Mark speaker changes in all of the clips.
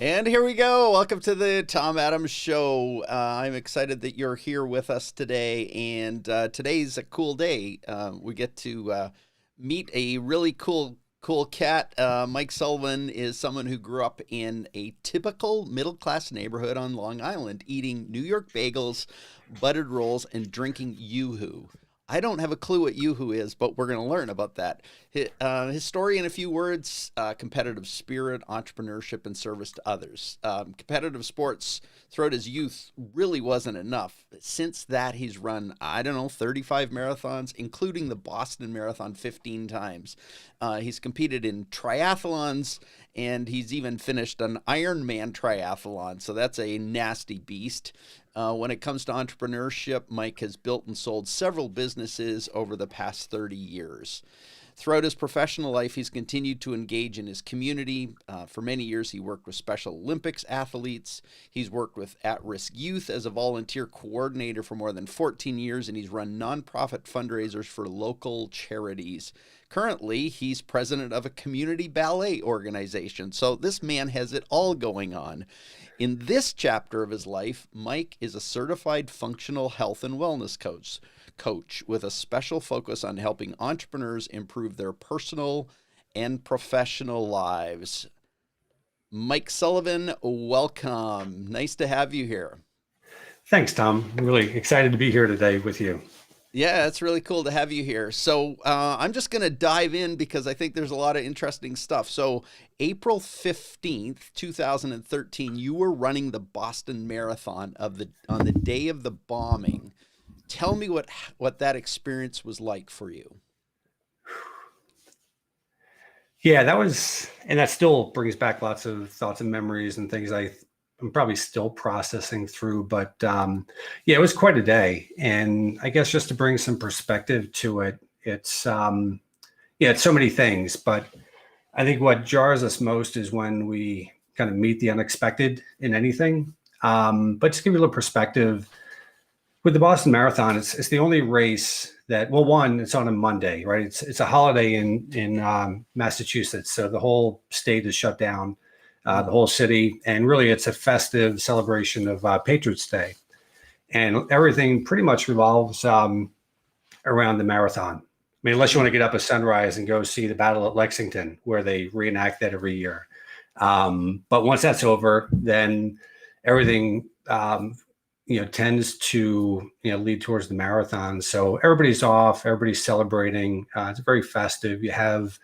Speaker 1: And here we go. Welcome to the Tom Adams Show. I'm excited that you're here with us today. And today's a cool day. We get to meet a really cool cat. Mike Sullivan is someone who grew up in a typical middle class neighborhood on Long Island, eating New York bagels, buttered rolls, and drinking Yoo-Hoo. I don't have a clue what Yoo-Hoo is, but we're going to learn about that. His story in a few words: competitive spirit, entrepreneurship, and service to others. Competitive sports throughout his youth really wasn't enough. Since that, he's run, I don't know, 35 marathons, including the Boston Marathon 15 times. He's competed in triathlons, and he's even finished an Ironman triathlon, so that's a nasty beast. When it comes to entrepreneurship, Mike has built and sold several businesses over the past 30 years. Throughout his professional life, he's continued to engage in his community. For many years, he worked with Special Olympics athletes. He's worked with at-risk youth as a volunteer coordinator for more than 14 years, and he's run nonprofit fundraisers for local charities. Currently, he's president of a community ballet organization. So this man has it all going on. In this chapter of his life, Mike is a certified functional health and wellness coach with a special focus on helping entrepreneurs improve their personal and professional lives. Mike Sullivan, welcome. Nice to have you here.
Speaker 2: Thanks, Tom. I'm really excited to be here today with you.
Speaker 1: Yeah, it's really cool to have you here. So I'm just going to dive in because I think there's a lot of interesting stuff. So April 15th, 2013, you were running the Boston Marathon on the day of the bombing. Tell me what that experience was like for you.
Speaker 2: Yeah, that still brings back lots of thoughts and memories and things I'm probably still processing through. But yeah, it was quite a day. And I guess just to bring some perspective to it, it's so many things. But I think what jars us most is when we kind of meet the unexpected in anything. But to give you a little perspective, with the Boston Marathon, it's the only race that, well, one, it's on a Monday, right? It's a holiday in Massachusetts, so the whole state is shut down, the whole city, and really it's a festive celebration of Patriots Day, and everything pretty much revolves around the marathon. I mean, unless you want to get up at sunrise and go see the Battle at Lexington, where they reenact that every year. But once that's over, then everything tends to, lead towards the marathon. So everybody's off, everybody's celebrating. It's very festive. You have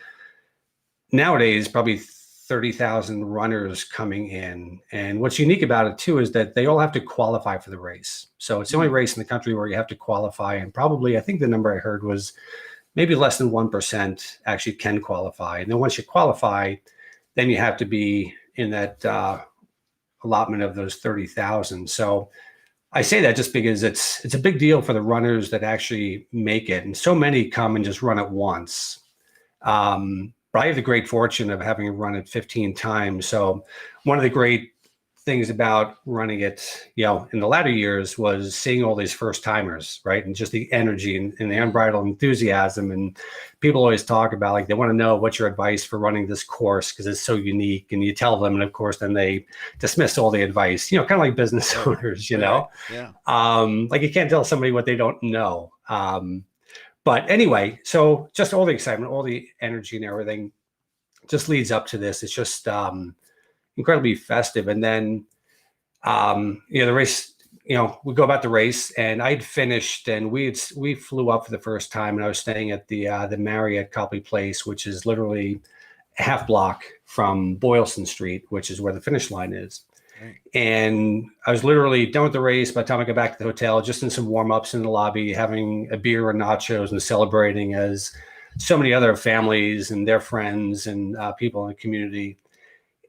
Speaker 2: nowadays probably 30,000 runners coming in. And what's unique about it too, is that they all have to qualify for the race. So it's the only race in the country where you have to qualify. And probably, I think the number I heard was maybe less than 1% actually can qualify. And then once you qualify, then you have to be in that allotment of those 30,000. So I say that just because it's a big deal for the runners that actually make it. And so many come and just run it once. But I have the great fortune of having run it 15 times. So one of the great things about running it, in the latter years was seeing all these first timers, right? And just the energy and the unbridled enthusiasm. And people always talk about, like, they want to know what's your advice for running this course because it's so unique. And you tell them, and of course, then they dismiss all the advice, kind of like business owners,
Speaker 1: Right. Yeah.
Speaker 2: like you can't tell somebody what they don't know. But anyway, so just all the excitement, all the energy and everything just leads up to this. It's just incredibly festive. And then, the race, we go about the race, and I'd finished, and we flew up for the first time, and I was staying at the Marriott Copley Place, which is literally a half block from Boylston Street, which is where the finish line is.
Speaker 1: Right.
Speaker 2: And I was literally done with the race by the time I got back to the hotel, just in some warm-ups in the lobby, having a beer and nachos and celebrating as so many other families and their friends and people in the community.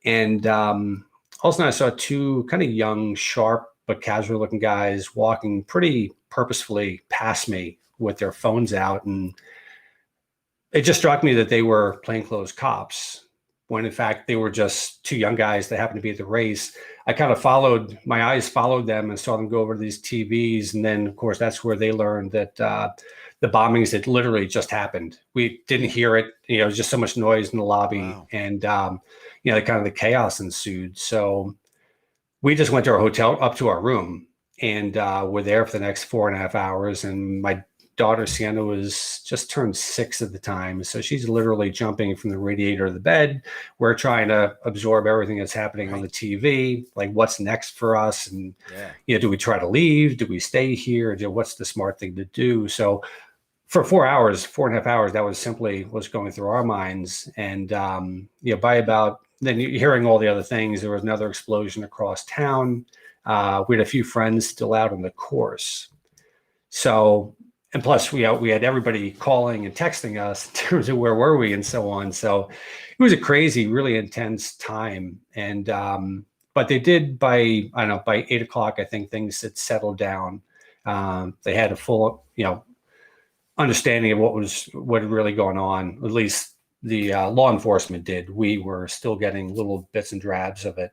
Speaker 2: And all of a sudden I saw two kind of young, sharp, but casual looking guys walking pretty purposefully past me with their phones out. And it just struck me that they were plainclothes cops, when in fact they were just two young guys that happened to be at the race. I kind of my eyes followed them and saw them go over to these TVs. And then, of course, that's where they learned that the bombings had literally just happened. We didn't hear it. It was just so much noise in the lobby.
Speaker 1: Wow.
Speaker 2: And, kind of the chaos ensued. So we just went to our hotel, up to our room, and we're there for the next 4.5 hours. And my daughter Sienna was just turned 6 at the time, so she's literally jumping from the radiator of the bed. We're trying to absorb everything that's happening on the TV, like what's next for us, and do we try to leave? Do we stay here? What's the smart thing to do? So for 4.5 hours, that was simply what's going through our minds. And by about then, you're hearing all the other things. There was another explosion across town. We had a few friends still out on the course. So, and plus we had everybody calling and texting us in terms of where were we and so on. So it was a crazy, really intense time. And, but they did by 8 o'clock, I think things had settled down. They had a full, understanding of what had really gone on. At least the law enforcement did. We were still getting little bits and drabs of it.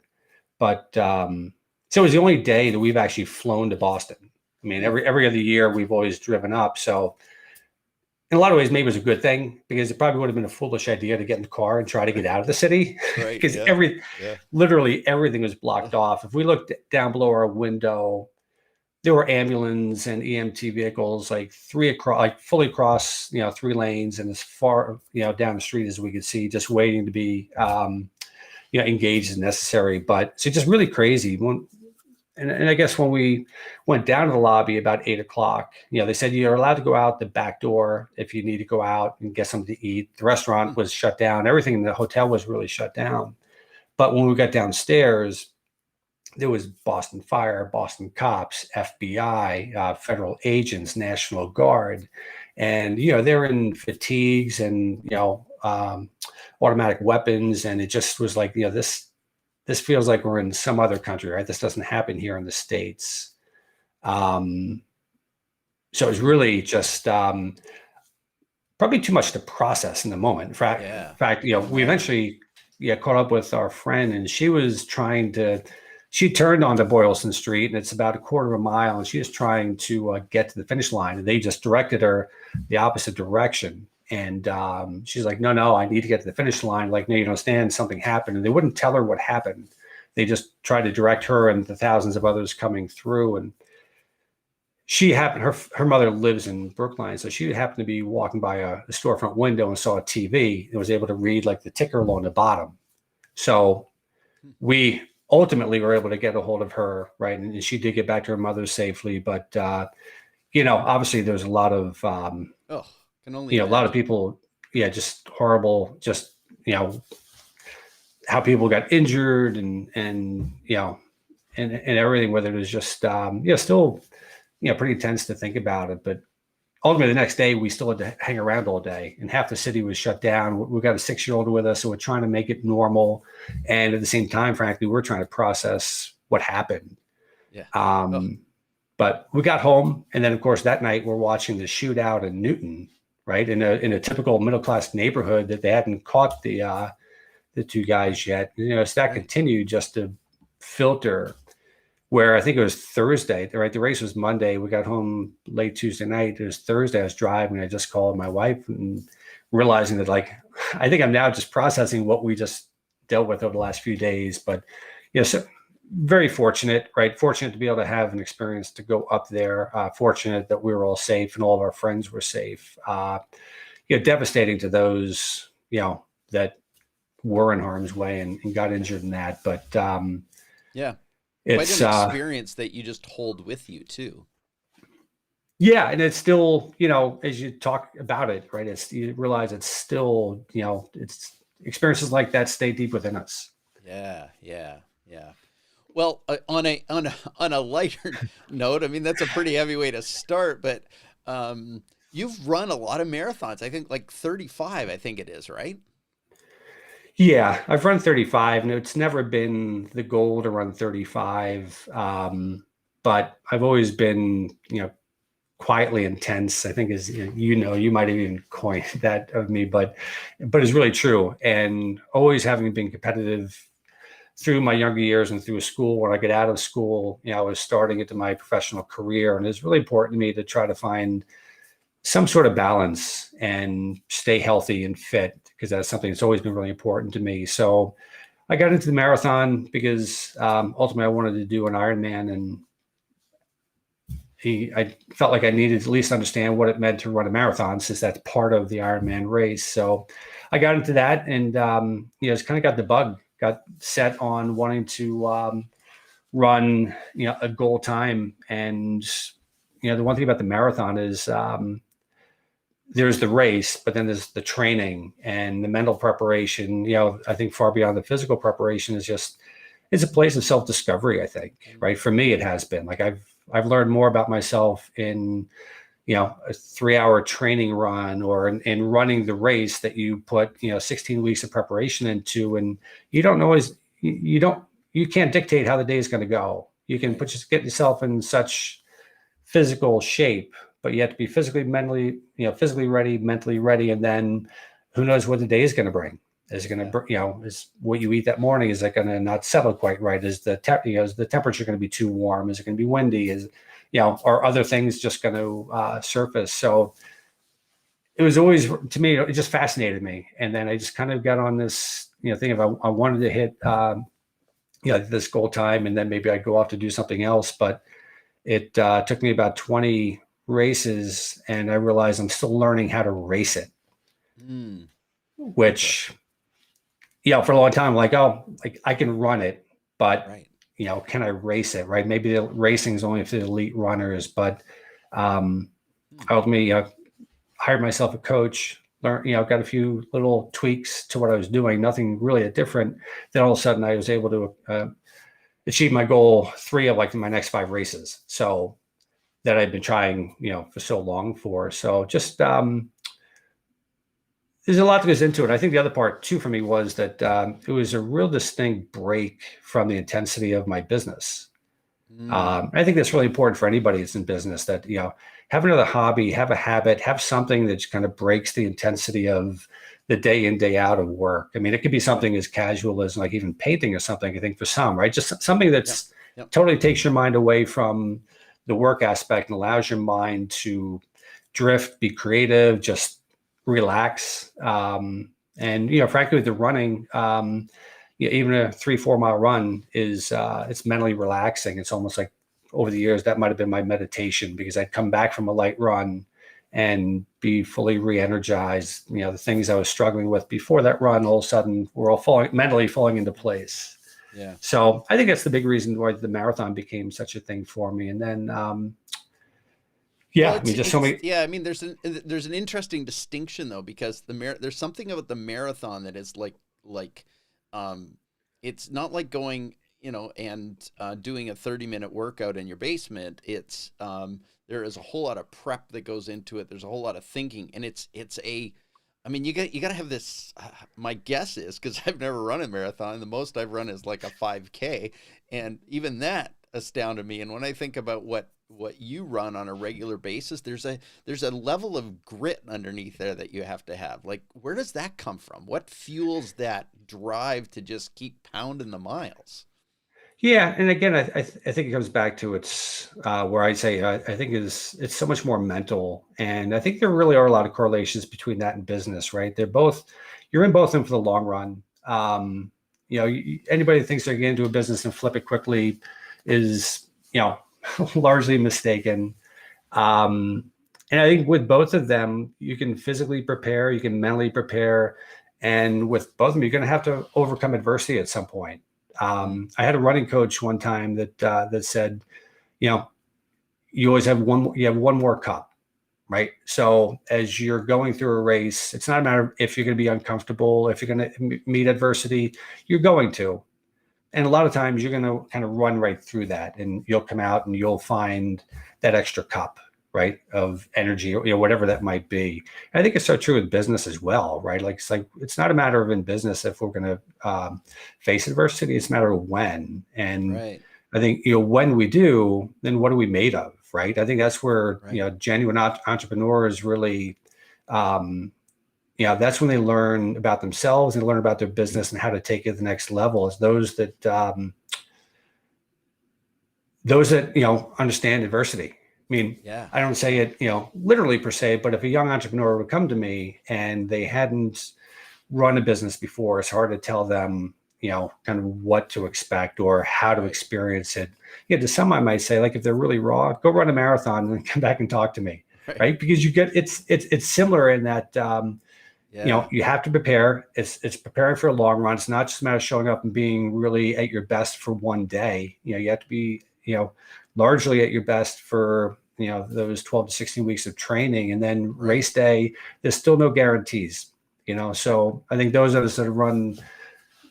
Speaker 2: But, so it was the only day that we've actually flown to Boston. I mean, every other year we've always driven up. So in a lot of ways, maybe it was a good thing, because it probably would have been a foolish idea to get in the car and try to get out of the city, because literally everything was blocked off. If we looked down below our window, there were ambulance and EMT vehicles, like fully across, 3 lanes and as far, down the street as we could see, just waiting to be, engaged as necessary. But so just really crazy. And I guess when we went down to the lobby about 8 o'clock, they said you're allowed to go out the back door if you need to go out and get something to eat. The restaurant was shut down. Everything in the hotel was really shut down. But when we got downstairs, there was Boston Fire, Boston cops, FBI, federal agents, National Guard. And, they're in fatigues and, automatic weapons. And it just was like, this feels like we're in some other country, right? This doesn't happen here in the States. So it was really just probably too much to process in the moment. In fact, we eventually caught up with our friend, and she turned onto Boylston Street, and it's about a quarter of a mile, and she was trying to get to the finish line, and they just directed her the opposite direction. And she's like, no, I need to get to the finish line. Like, no, you don't understand, something happened. And they wouldn't tell her what happened. They just tried to direct her and the thousands of others coming through. And her mother lives in Brookline. So she happened to be walking by a storefront window and saw a TV and was able to read like the ticker along the bottom. So we ultimately were able to get a hold of her, right? And she did get back to her mother safely. But, obviously there's a lot of, a lot of people, just horrible, just, how people got injured and everything, whether it was just, still, pretty intense to think about it. But ultimately the next day we still had to hang around all day, and half the city was shut down. We've got a 6-year-old with us, so we're trying to make it normal. And at the same time, frankly, we're trying to process what happened. But we got home, and then of course that night we're watching the shootout in Newton, right, in a typical middle-class neighborhood that they hadn't caught the 2 guys yet. So that continued just to filter, where I think it was Thursday, right? The race was Monday. We got home late Tuesday night. It was Thursday. I was driving. I just called my wife and realizing that, like, I think I'm now just processing what we just dealt with over the last few days. But, so very fortunate, right? Fortunate to be able to have an experience to go up there. Fortunate that we were all safe and all of our friends were safe. Devastating to those, that were in harm's way and got injured in that. But
Speaker 1: it's quite an experience that you just hold with you too.
Speaker 2: Yeah, and it's still, as you talk about it, right? You realize it's still, it's experiences like that stay deep within us.
Speaker 1: Yeah. Well, on a lighter note, I mean, that's a pretty heavy way to start, but you've run a lot of marathons. I think like 35, I think it is, right?
Speaker 2: Yeah, I've run 35, and it's never been the goal to run 35. But I've always been, quietly intense, I think is, you might have even coined that of me, but it's really true. And always having been competitive through my younger years and through school, when I get out of school, I was starting into my professional career, and it's really important to me to try to find some sort of balance and stay healthy and fit, because that's something that's always been really important to me. So I got into the marathon because ultimately I wanted to do an Ironman, and I felt like I needed to at least understand what it meant to run a marathon, since that's part of the Ironman race. So I got into that, and it's kind of got the bug, got set on wanting to run, a goal time. And the one thing about the marathon is there's the race, but then there's the training and the mental preparation. I think far beyond the physical preparation is just, it's a place of self-discovery, I think, right? For me, it has been like, I've learned more about myself in, a 3-hour training run, or in running the race that you put, 16 weeks of preparation into. And you don't always, you can't dictate how the day is going to go. You can get yourself in such physical shape, but you have to be physically ready, mentally ready. And then who knows what the day is going to bring. Is it going to, is what you eat that morning, is it going to not settle quite right? Is the is the temperature going to be too warm? Is it going to be windy? Is, are other things just going to surface? So it was always, to me, it just fascinated me. And then I just kind of got on this, thing of I wanted to hit, this goal time, and then maybe I'd go off to do something else. But it took me about 20 races, and I realized I'm still learning how to race it, which, for a long time, like I can run it, but can I race it? Right? Maybe the racing is only for the elite runners, but I ultimately hired myself a coach. Learned, got a few little tweaks to what I was doing. Nothing really different. Then all of a sudden, I was able to achieve my goal 3 of like my next 5 races. So that I'd been trying, for so long for. So just there's a lot that goes into it. I think the other part too for me was that it was a real distinct break from the intensity of my business. I think that's really important for anybody that's in business, that, have another hobby, have a habit, have something that kind of breaks the intensity of the day in, day out of work. I mean, it could be something as casual as like even painting or something, I think, for some, right? Just something that's totally takes your mind away from the work aspect and allows your mind to drift, be creative, just relax. And, frankly, with the running, even a 3-4 mile run is, it's mentally relaxing. It's almost like over the years, that might've been my meditation, because I'd come back from a light run and be fully re-energized. The things I was struggling with before that run, all of a sudden were all mentally falling into place.
Speaker 1: Yeah.
Speaker 2: So I think that's the big reason why the marathon became such a thing for me. And then, just so many.
Speaker 1: Yeah, I mean, there's an interesting distinction though, because there's something about the marathon that is like, it's not like going, and doing a 30-minute workout in your basement. It's there is a whole lot of prep that goes into it. There's a whole lot of thinking, and I mean, you got to have this. My guess is, because I've never run a marathon, the most I've run is like a 5K, and even that astounded me. And when I think about what you run on a regular basis, there's a level of grit underneath there that you have to have. Like, where does that come from? What fuels that drive to just keep pounding the miles?
Speaker 2: Yeah, and again, I think it comes back to it's where I say I think it's so much more mental, and I think there really are a lot of correlations between that and business, right? You're in both of them for the long run. Anybody that thinks they're getting into a business and flip it quickly is, largely mistaken. And I think with both of them, you can physically prepare, you can mentally prepare, and with both of them, you're going to have to overcome adversity at some point. I had a running coach one time that said, you always have one more cup, right? So as you're going through a race, it's not a matter of if you're going to be uncomfortable, if you're going to meet adversity, you're going to. And a lot of times you're going to kind of run right through that, and you'll come out and you'll find that extra cup, right, of energy, or whatever that might be. And I think it's so true with business as well, right? Like it's not a matter of in business if we're going to face adversity, it's a matter of when. And
Speaker 1: Right.
Speaker 2: I think, when we do, then what are we made of, right? I think that's where,
Speaker 1: Right.
Speaker 2: genuine entrepreneurs really that's when they learn about themselves and learn about their business and how to take it to the next level. Is those that understand adversity. I mean,
Speaker 1: Yeah.
Speaker 2: I don't say it literally per se, but if a young entrepreneur would come to me and they hadn't run a business before, it's hard to tell them kind of what to expect or how to
Speaker 1: Right.
Speaker 2: experience it. To some I might say, like, if they're really raw, go run a marathon and then come back and talk to me,
Speaker 1: Right.
Speaker 2: right? Because you get it's similar in that
Speaker 1: Yeah.
Speaker 2: you have to prepare. It's preparing for a long run. It's not just a matter of showing up and being really at your best for one day. You have to be largely at your best for those 12 to 16 weeks of training, and then
Speaker 1: Right.
Speaker 2: race day. There's still no guarantees.
Speaker 1: Right.
Speaker 2: So I think those of us that have run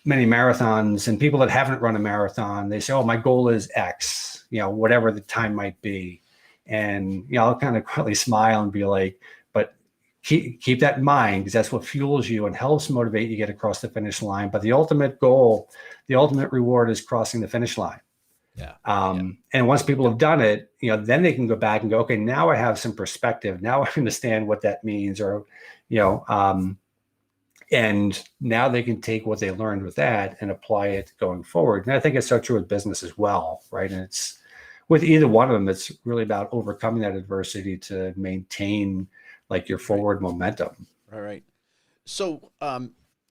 Speaker 2: many marathons and people that haven't run a marathon, they say, "Oh, my goal is X," whatever the time might be, and I'll kind of quietly smile and be like, "But keep that in mind, because that's what fuels you and helps motivate you to get across the finish line. But the ultimate goal, the ultimate reward is crossing the finish line."
Speaker 1: Yeah. Yeah.
Speaker 2: And once people have done it, then they can go back and go, okay, now I have some perspective. Now I understand what that means, or, and now they can take what they learned with that and apply it going forward. And I think it's so true with business as well, right? And it's with either one of them, it's really about overcoming that adversity to maintain like your
Speaker 1: Right.
Speaker 2: forward momentum.
Speaker 1: All right. So,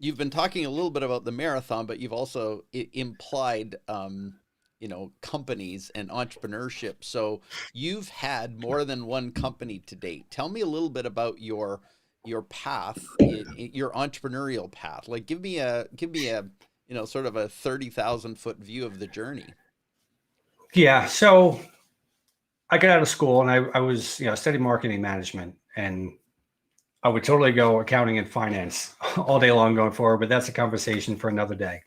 Speaker 1: you've been talking a little bit about the marathon, but you've also implied, companies and entrepreneurship. So you've had more than one company to date. Tell me a little bit about your path, your entrepreneurial path. Like, give me a sort of a 30,000 foot view of the journey.
Speaker 2: Yeah. So I got out of school and I was, studying marketing management, and I would totally go accounting and finance all day long going forward, but that's a conversation for another day.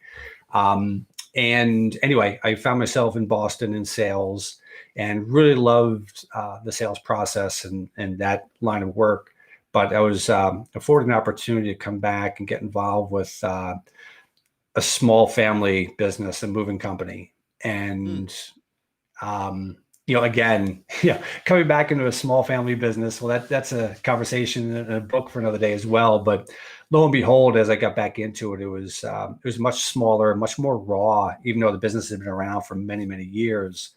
Speaker 2: Um, and anyway, I found myself in Boston in sales and really loved the sales process and that line of work. But I was afforded an opportunity to come back and get involved with a small family business, a moving company.
Speaker 1: Hmm.
Speaker 2: And again, coming back into a small family business, well, that's a conversation and a book for another day as well. But lo and behold, as I got back into it, it was much smaller, much more raw, even though the business had been around for many, many years.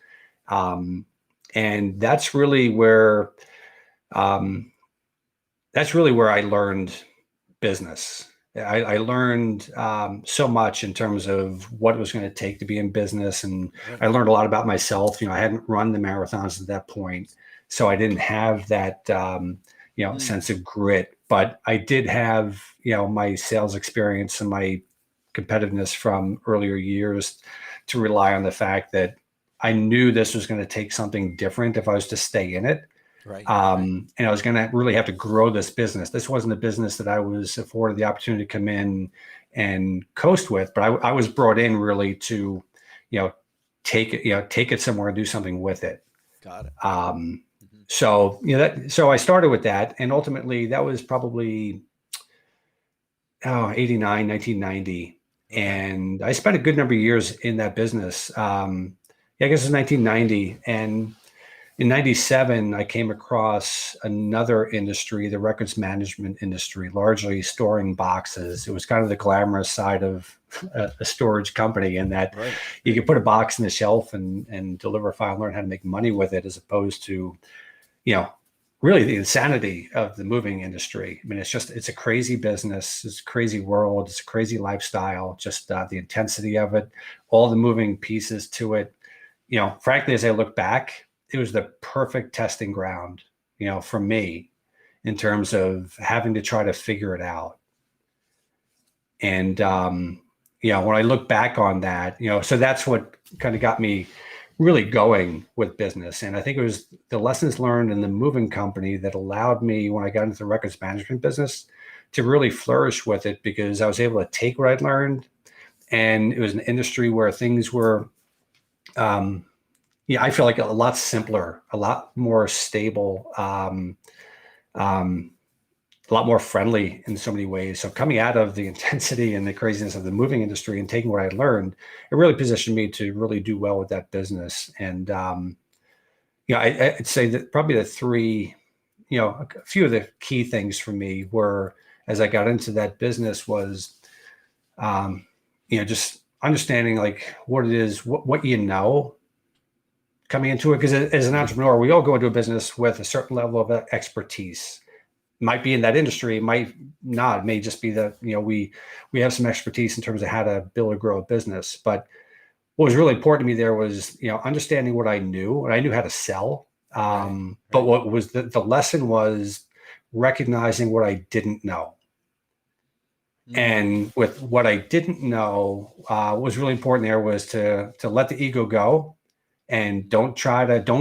Speaker 2: Um, and um, that's really where I learned business. I learned so much in terms of what it was going to take to be in business, and
Speaker 1: Right.
Speaker 2: I learned a lot about myself. I hadn't run the marathons at that point, so I didn't have that
Speaker 1: Hmm.
Speaker 2: sense of grit. But I did have my sales experience and my competitiveness from earlier years to rely on the fact that I knew this was going to take something different if I was to stay in it.
Speaker 1: Right. Right.
Speaker 2: And I was going to really have to grow this business. This wasn't a business that I was afforded the opportunity to come in and coast with, but I was brought in really to, you know, take it somewhere and do something with it.
Speaker 1: Got it.
Speaker 2: Um,
Speaker 1: Hmm.
Speaker 2: so I started with that, and ultimately that was probably 89, 1990.
Speaker 1: Okay.
Speaker 2: And I spent a good number of years in that business. Yeah, I guess it was 1990. And in 97, I came across another industry, the records management industry, largely storing boxes. It was kind of the glamorous side of a storage company, in that
Speaker 1: Right.
Speaker 2: you
Speaker 1: Right.
Speaker 2: could put a box in the shelf and deliver a file, learn how to make money with it, as opposed to, you know, really the insanity of the moving industry. I mean, it's a crazy business. It's a crazy world. It's a crazy lifestyle, just the intensity of it, all the moving pieces to it. Frankly, as I look back, it was the perfect testing ground, for me, in terms of having to try to figure it out. And, when I look back on that, so that's what kind of got me really going with business. And I think it was the lessons learned in the moving company that allowed me, when I got into the records management business, to really flourish with it, because I was able to take what I'd learned. And it was an industry where things were, I feel like a lot simpler, a lot more stable, um, a lot more friendly in so many ways. So coming out of the intensity and the craziness of the moving industry and taking what I learned, it really positioned me to really do well with that business. And I'd say that probably the three, a few of the key things for me were, as I got into that business was, just understanding like what it is, what coming into it. Because as an entrepreneur, we all go into a business with a certain level of expertise. Might be in that industry, might not. It may just be that we have some expertise in terms of how to build or grow a business. But what was really important to me there was understanding what I knew, and I knew how to sell. Right. But what was the lesson was recognizing what I didn't know. And with what I didn't know, what was really important there was to let the ego go, and don't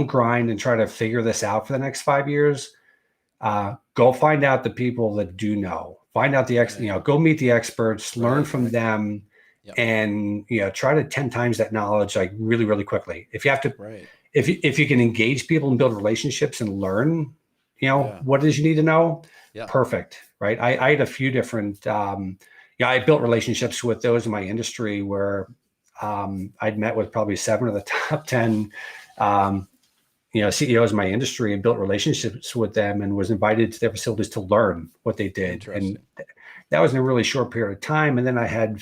Speaker 2: grind and try to figure this out for the next 5 years. Go find out the people that do know. Find out go meet the experts, learn from them, and try to 10 times that knowledge like really, really quickly. If you have to, if you can engage people and build relationships and learn, what it is you need to know. Perfect. Right. I had a few different, I built relationships with those in my industry where I'd met with probably 7 of the top 10, CEOs in my industry, and built relationships with them and was invited to their facilities to learn what they did. And that was in a really short period of time. And then I had,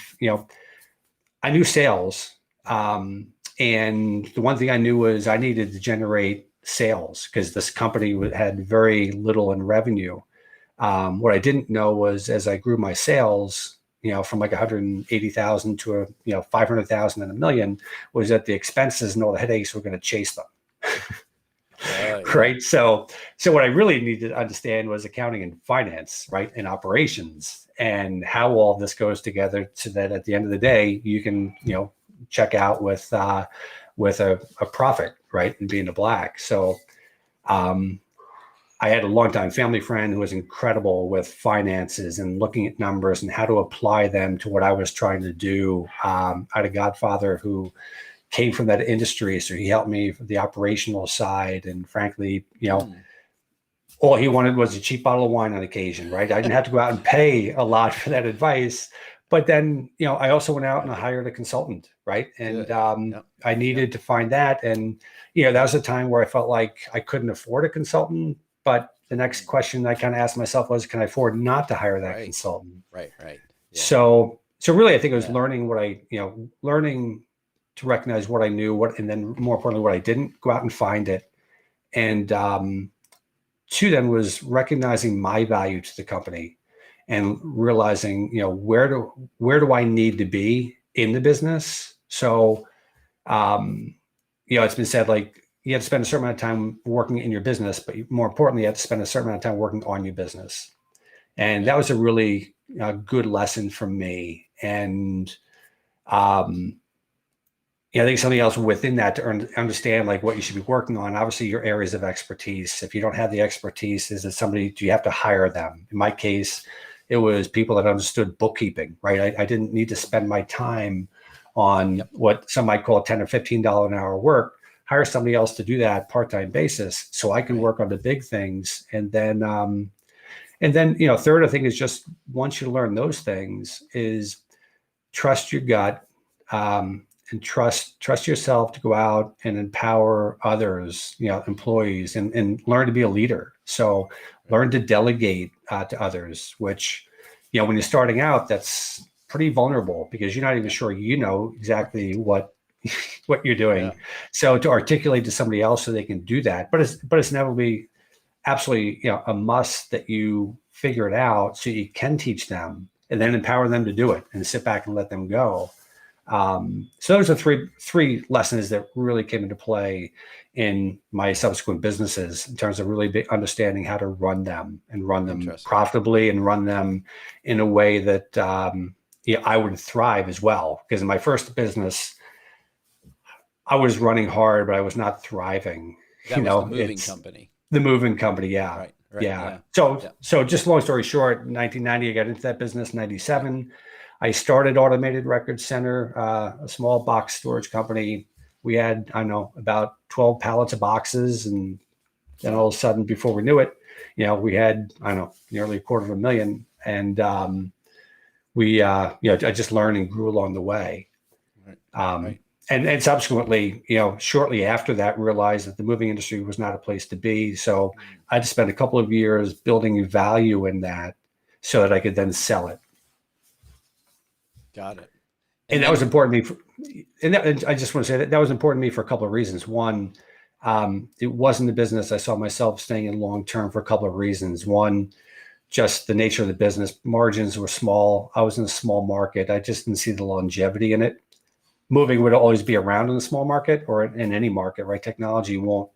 Speaker 2: I knew sales. And the one thing I knew was I needed to generate sales because this company had very little in revenue. What I didn't know was as I grew my sales, from like 180,000 to 500,000 and $1 million, was that the expenses and all the headaches were going to chase them. Right. So what I really needed to understand was accounting and finance, right, and operations, and how all this goes together so that at the end of the day, you can, check out with a profit, right, and be in the black. So I had a longtime family friend who was incredible with finances and looking at numbers and how to apply them to what I was trying to do. I had a godfather who came from that industry, so he helped me with the operational side. And frankly, all he wanted was a cheap bottle of wine on occasion, right? I didn't have to go out and pay a lot for that advice. But then, I also went out and I hired a consultant, right? And I needed to find that. And, that was a time where I felt like I couldn't afford a consultant. But the next question I kind of asked myself was, can I afford not to hire that consultant? Right. Yeah. So really, I think it was learning learning to recognize what I knew, and then more importantly, what I didn't, go out and find it. And 2 then was recognizing my value to the company and realizing, where do I need to be in the business? So, it's been said like you have to spend a certain amount of time working in your business, but more importantly, you have to spend a certain amount of time working on your business. And that was a really good lesson for me. And, I think something else within that to understand like what you should be working on. Obviously, your areas of expertise. If you don't have the expertise, do you have to hire them? In my case, it was people that understood bookkeeping, right? I didn't need to spend my time on what some might call $10 or $15 an hour work. Hire somebody else to do that part-time basis so I can work on the big things. And then, third, I think is just once you learn those things is trust your gut, and trust yourself to go out and empower others, employees, and learn to be a leader. So learn to delegate to others, which, when you're starting out, that's pretty vulnerable because you're not even sure exactly what you're doing. Yeah. So to articulate to somebody else so they can do that, but it's never be absolutely a must that you figure it out so you can teach them and then empower them to do it and sit back and let them go. So those are three lessons that really came into play in my subsequent businesses in terms of really understanding how to run them and run them profitably and run them in a way that I would thrive as well. Because in my first business, I was running hard, but I was not thriving.
Speaker 1: That was the moving company.
Speaker 2: The moving company, yeah. Right, yeah. So just long story short, in 1990, I got into that business. 97. I started Automated Record Center, a small box storage company. We had, about 12 pallets of boxes. And then all of a sudden, before we knew it, we had, nearly $250,000. And I just learned and grew along the way. Right. And subsequently, shortly after that, realized that the moving industry was not a place to be. So I had to spend a couple of years building value in that. so that I could then sell it.
Speaker 1: Got it.
Speaker 2: And that was important to me. And I just want to say that was important to me for a couple of reasons. One, it wasn't a business I saw myself staying in long term for a couple of reasons. One, just the nature of the business. Margins were small. I was in a small market. I just didn't see the longevity in it. Moving would always be around in a small market or in any market, right? Technology won't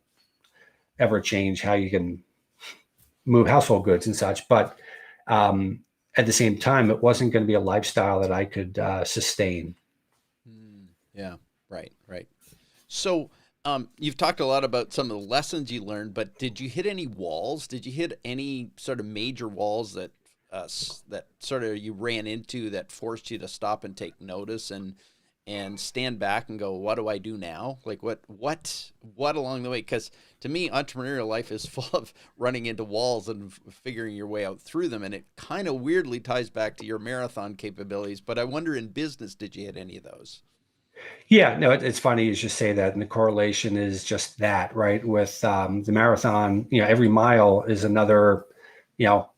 Speaker 2: ever change how you can move household goods and such. But at the same time, it wasn't going to be a lifestyle that I could sustain.
Speaker 1: Yeah, right. So you've talked a lot about some of the lessons you learned, but did you hit any walls? Did you hit any sort of major walls that that sort of you ran into that forced you to stop and take notice and stand back and go, what do I do now? Like what along the way? Because to me, entrepreneurial life is full of running into walls and figuring your way out through them. And it kind of weirdly ties back to your marathon capabilities. But I wonder, in business, did you hit any of those?
Speaker 2: Yeah, no, it's funny you just say that. And the correlation is just that, right? With the marathon, every mile is another, you know,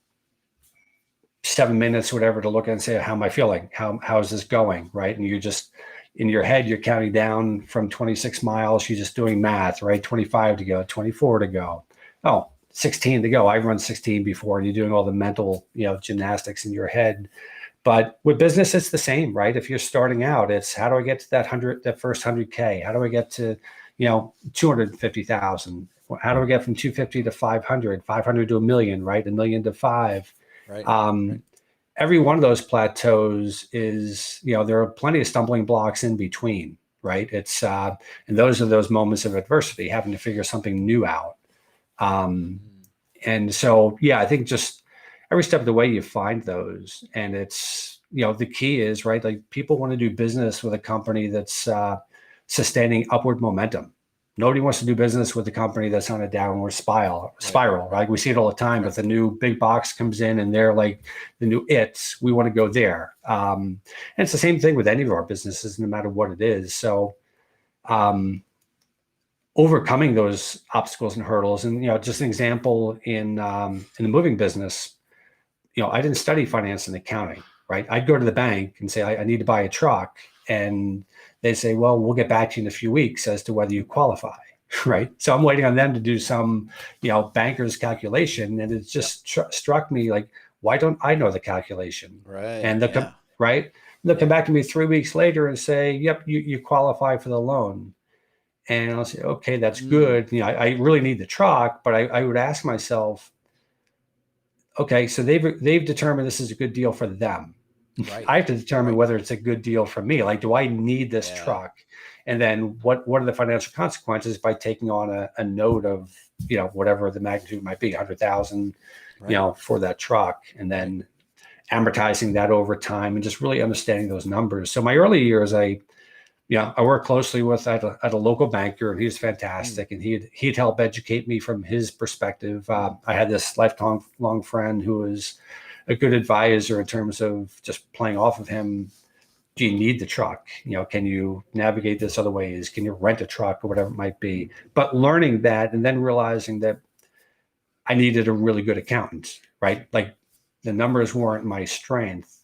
Speaker 2: 7 minutes, whatever, to look at and say, how am I feeling? How is this going? Right. And you're just in your head, you're counting down from 26 miles. You're just doing math, right? 25 to go, 24 to go. Oh, 16 to go. I've run 16 before. And you're doing all the mental, gymnastics in your head. But with business, it's the same, right? If you're starting out, it's how do I get to that first 100K? How do I get to, 250,000? How do I get from 250 to 500, 500 to a million, right? A million to five.
Speaker 1: Right.
Speaker 2: Right. Every one of those plateaus is, there are plenty of stumbling blocks in between, right? It's, and those are those moments of adversity, having to figure something new out. And so, yeah, I think just every step of the way you find those, and it's, the key is, right, like people want to do business with a company that's sustaining upward momentum. Nobody wants to do business with a company that's on a downward spiral, right? We see it all the time. If the new big box comes in and they're like the new we want to go there. And it's the same thing with any of our businesses, no matter what it is. So overcoming those obstacles and hurdles, and, just an example in the moving business, I didn't study finance and accounting, right? I'd go to the bank and say, I need to buy a truck. And they say, well, we'll get back to you in a few weeks as to whether you qualify, right? So I'm waiting on them to do some, banker's calculation. And it just struck me like, why don't I know the calculation?
Speaker 1: Right.
Speaker 2: And they'll come back to me 3 weeks later and say, yep, you qualify for the loan. And I'll say, okay, that's good. I really need the truck, but I would ask myself, okay, so they've determined this is a good deal for them. Right. I have to determine whether it's a good deal for me. Like, do I need this truck? And then what are the financial consequences by taking on a note of, whatever the magnitude might be, 100,000, for that truck, and then amortizing that over time and just really understanding those numbers. So my early years, I worked closely with at a local banker, and he was fantastic. And he'd help educate me from his perspective. I had this lifelong friend who was a good advisor in terms of just playing off of him. Do you need the truck? Can you navigate this other ways? Can you rent a truck or whatever it might be? But learning that and then realizing that I needed a really good accountant, right? Like the numbers weren't my strength.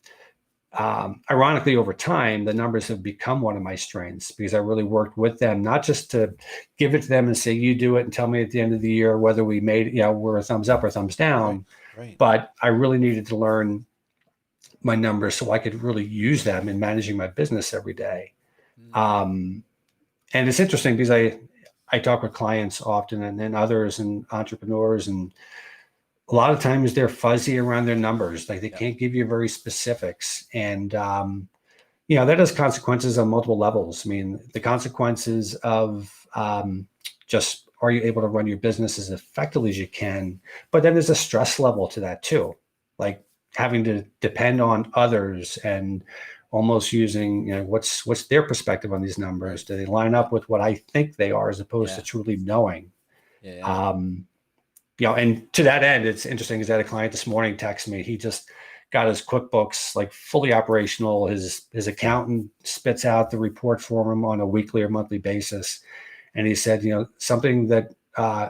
Speaker 2: Ironically, over time, the numbers have become one of my strengths because I really worked with them, not just to give it to them and say, you do it and tell me at the end of the year whether we made, we're a thumbs up or thumbs down. Right. But I really needed to learn my numbers so I could really use them in managing my business every day. And it's interesting because I talk with clients often and then others and entrepreneurs, and a lot of times they're fuzzy around their numbers. Like they can't give you very specifics. And, that has consequences on multiple levels. I mean, the consequences of just, are you able to run your business as effectively as you can? But then there's a stress level to that too. Like having to depend on others and almost using, what's their perspective on these numbers? Do they line up with what I think they are as opposed to truly knowing? And to that end, it's interesting because I had a client this morning text me. He just got his QuickBooks like fully operational. His accountant spits out the report for him on a weekly or monthly basis. And he said, something that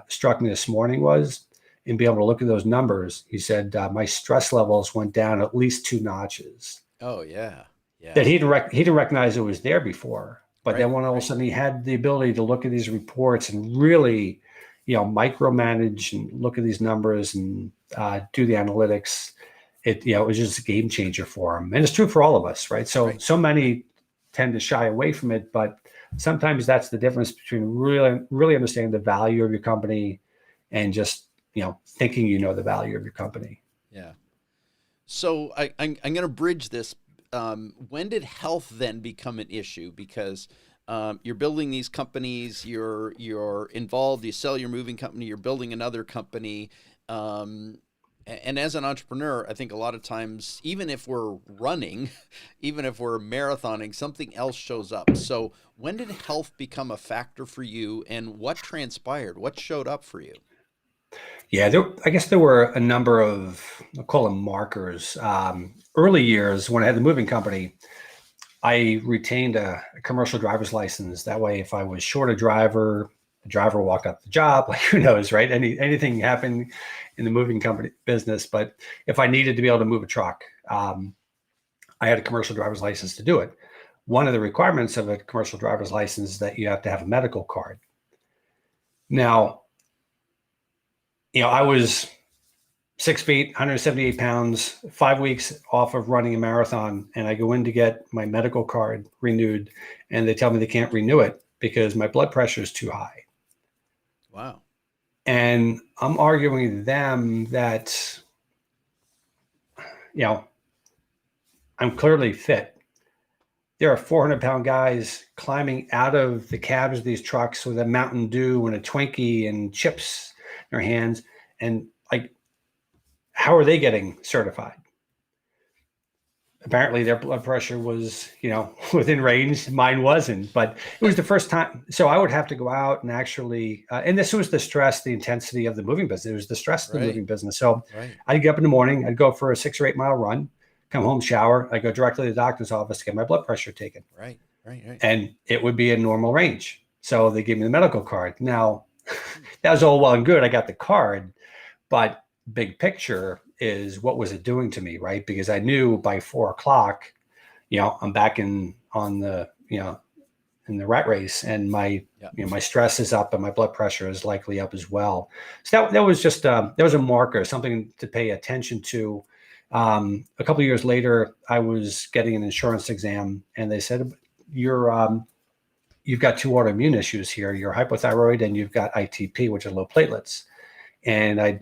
Speaker 2: struck me this morning was and be able to look at those numbers, he said, my stress levels went down at least 2 notches.
Speaker 1: Oh yeah.
Speaker 2: That
Speaker 1: Yeah.
Speaker 2: he didn't recognize it was there before. But then
Speaker 1: Right.
Speaker 2: when all of a
Speaker 1: Right.
Speaker 2: sudden he had the ability to look at these reports and really, micromanage and look at these numbers and do the analytics, it was just a game changer for him. And it's true for all of us, right? So
Speaker 1: Right.
Speaker 2: many tend to shy away from it, but sometimes that's the difference between really, really understanding the value of your company and just, thinking the value of your company.
Speaker 1: Yeah. So I'm going to bridge this. When did health then become an issue? Because you're building these companies, you're involved, you sell your moving company, you're building another company. And as an entrepreneur, I think a lot of times, even if we're running, even if we're marathoning, something else shows up. So when did health become a factor for you, and what transpired? What showed up for you?
Speaker 2: Yeah, I guess there were a number of, I'll call them markers. Early years when I had the moving company, I retained a commercial driver's license. That way, if I was short a driver, the driver walked up the job. Like, who knows, right? Anything happened in the moving company business. But if I needed to be able to move a truck, I had a commercial driver's license to do it. One of the requirements of a commercial driver's license is that you have to have a medical card. Now, I was 6 feet, 178 pounds, 5 weeks off of running a marathon. And I go in to get my medical card renewed. And they tell me they can't renew it because my blood pressure is too high.
Speaker 1: Wow.
Speaker 2: And I'm arguing with them that, I'm clearly fit. There are 400-pound guys climbing out of the cabs of these trucks with a Mountain Dew and a Twinkie and chips in their hands. And how are they getting certified? Apparently their blood pressure was, within range. Mine wasn't, but it was the first time. So I would have to go out and actually, and this was the stress, the intensity of the moving business. It was the stress of the moving business. So I'd get up in the morning, I'd go for a 6 or 8 mile run, come home, shower. I'd go directly to the doctor's office to get my blood pressure taken.
Speaker 1: Right.
Speaker 2: And it would be a normal range. So they gave me the medical card. Now that was all well and good. I got the card, but big picture is what was it doing to me, right? Because I knew by 4 o'clock, I'm back in the rat race, and my my stress is up and my blood pressure is likely up as well. So that was just that was a marker, something to pay attention to. A couple of years later, I was getting an insurance exam, and they said, you've got 2 autoimmune issues here. You're hypothyroid and you've got ITP, which are low platelets. And I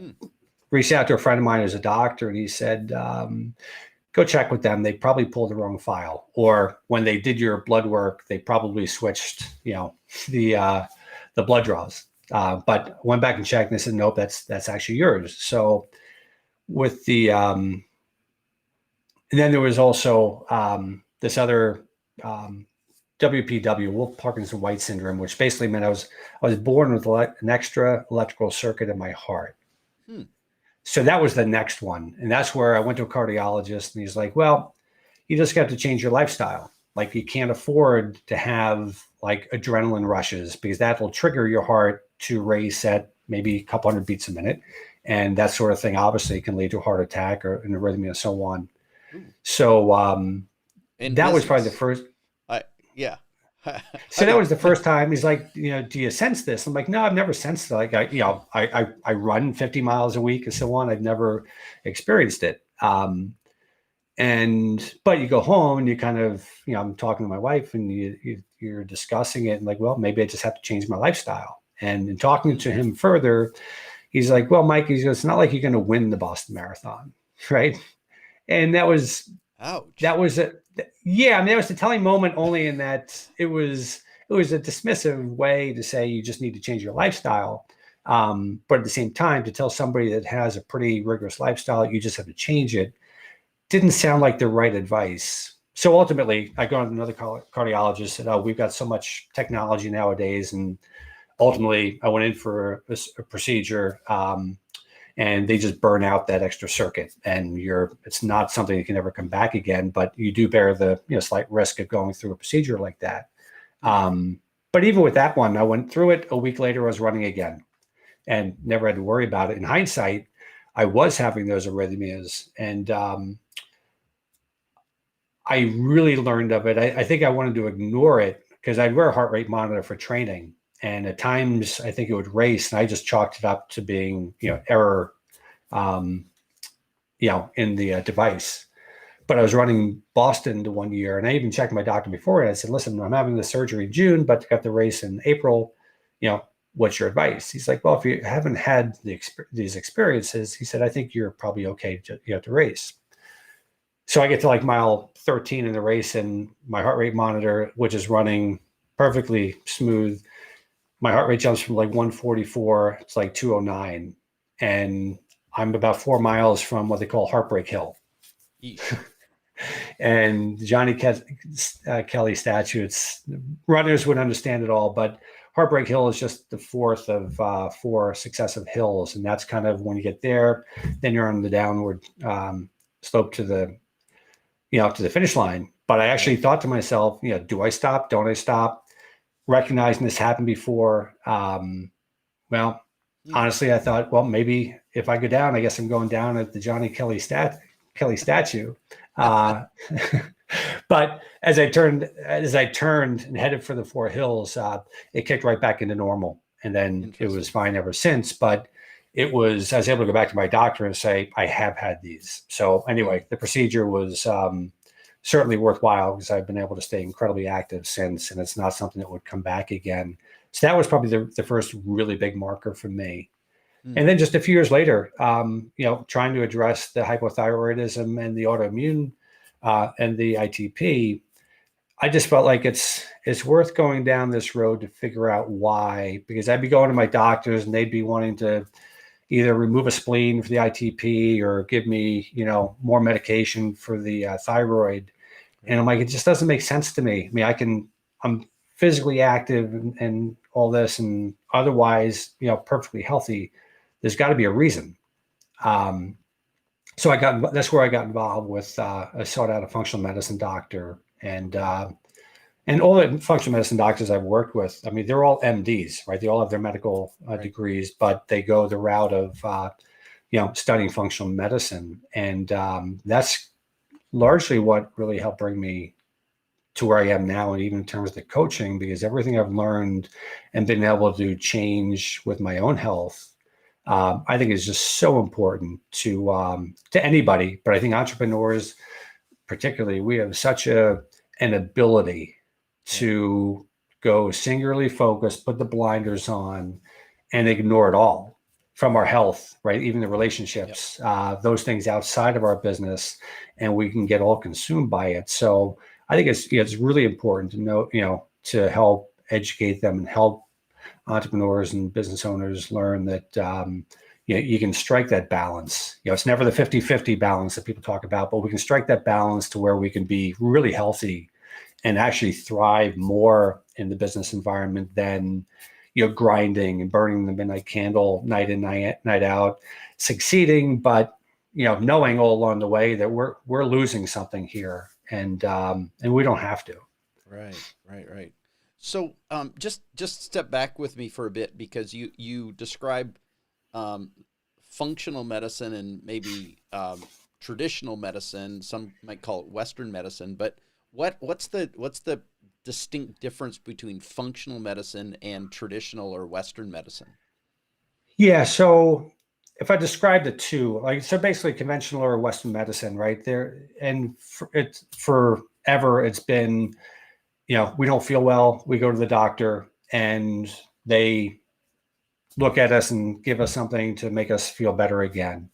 Speaker 2: reached out to a friend of mine who's a doctor, and he said, go check with them. They probably pulled the wrong file. Or when they did your blood work, they probably switched, the blood draws. But went back and checked, and they said, nope, that's actually yours. So with the, and then there was also this other WPW, Wolff Parkinson White syndrome, which basically meant I was born with an extra electrical circuit in my heart. So that was the next one. And that's where I went to a cardiologist, and he's like, well, you just got to change your lifestyle. Like, you can't afford to have like adrenaline rushes, because that will trigger your heart to race at maybe a couple hundred beats a minute. And that sort of thing obviously can lead to a heart attack or an arrhythmia and so on. So that was probably the first.
Speaker 1: Yeah.
Speaker 2: So that was the first time. He's like, do you sense this? I'm like, no, I've never sensed it. Like, I run 50 miles a week and so on. I've never experienced it. But you go home and you kind of, I'm talking to my wife, and you're discussing it, and like, well, maybe I just have to change my lifestyle. And in talking to him further, he's like, well, Mike, he goes, it's not like you're going to win the Boston Marathon, right? And that was,
Speaker 1: ouch.
Speaker 2: That was it. Yeah, I mean, that was the telling moment, only in that it was a dismissive way to say you just need to change your lifestyle. But at the same time, to tell somebody that has a pretty rigorous lifestyle, you just have to change it, didn't sound like the right advice. So ultimately, I go to another cardiologist, said, oh, we've got so much technology nowadays. And ultimately, I went in for a procedure, and they just burn out that extra circuit, and it's not something that can ever come back again, but you do bear the slight risk of going through a procedure like that. But even with that one, I went through it. A week later, I was running again. and never had to worry about it. In hindsight, I was having those arrhythmias, and I really learned of it. I think I wanted to ignore it because I'd wear a heart rate monitor for training. And at times I think it would race, and I just chalked it up to being, error, um, in the device. But I was running Boston to 1 year, and I even checked my doctor before, and I said, listen, I'm having the surgery in June, but got the race in April. What's your advice? He's like, well, if you haven't had these experiences, he said, I think you're probably okay to race. So I get to like mile 13 in the race, and my heart rate monitor, which is running perfectly smooth, my heart rate jumps from like 144 to like 209. And I'm about 4 miles from what they call Heartbreak Hill. And Johnny Kelly statutes, runners would understand it all, but Heartbreak Hill is just the fourth of 4 successive hills. And that's kind of when you get there, then you're on the downward slope to the finish line. But I actually thought to myself, do I stop? Don't I stop? Recognizing this happened before. Honestly, I thought, well, maybe if I go down, I guess I'm going down at the Johnny Kelly statue. But as I turned and headed for the 4 hills, it kicked right back into normal. And then it was fine ever since. But I was able to go back to my doctor and say, I have had these. So anyway, the procedure was certainly worthwhile because I've been able to stay incredibly active since, and it's not something that would come back again. So that was probably the first really big marker for me. And then just a few years later, trying to address the hypothyroidism and the autoimmune and the ITP, I just felt like it's worth going down this road to figure out why, because I'd be going to my doctors and they'd be wanting to either remove a spleen for the ITP or give me, more medication for the thyroid. And I'm like, it just doesn't make sense to me. I mean, I'm physically active and all this, and otherwise, perfectly healthy. There's got to be a reason. So that's where I got involved with, I sought out a functional medicine doctor, and all the functional medicine doctors I've worked with, I mean, they're all MDs, right? They all have their medical degrees, but they go the route of, studying functional medicine. And that's largely what really helped bring me to where I am now. And even in terms of the coaching, because everything I've learned and been able to change with my own health, I think is just so important to anybody. But I think entrepreneurs, particularly, we have such an ability to go singularly focused, put the blinders on, and ignore it all from our health, right? Even the relationships, those things outside of our business, and we can get all consumed by it. So I think it's really important to know, to help educate them and help entrepreneurs and business owners learn that you can strike that balance. It's never the 50-50 balance that people talk about, but we can strike that balance to where we can be really healthy and actually thrive more in the business environment than grinding and burning the midnight candle night in, night out, succeeding, but knowing all along the way that we're losing something here, and we don't have to.
Speaker 1: Right. So just step back with me for a bit, because you described functional medicine and maybe traditional medicine. Some might call it Western medicine, but what's the distinct difference between functional medicine and traditional or Western medicine?
Speaker 2: Yeah, so if I describe the two, so basically conventional or Western medicine, right there, and forever it's been, we don't feel well, we go to the doctor, and they look at us and give us something to make us feel better again.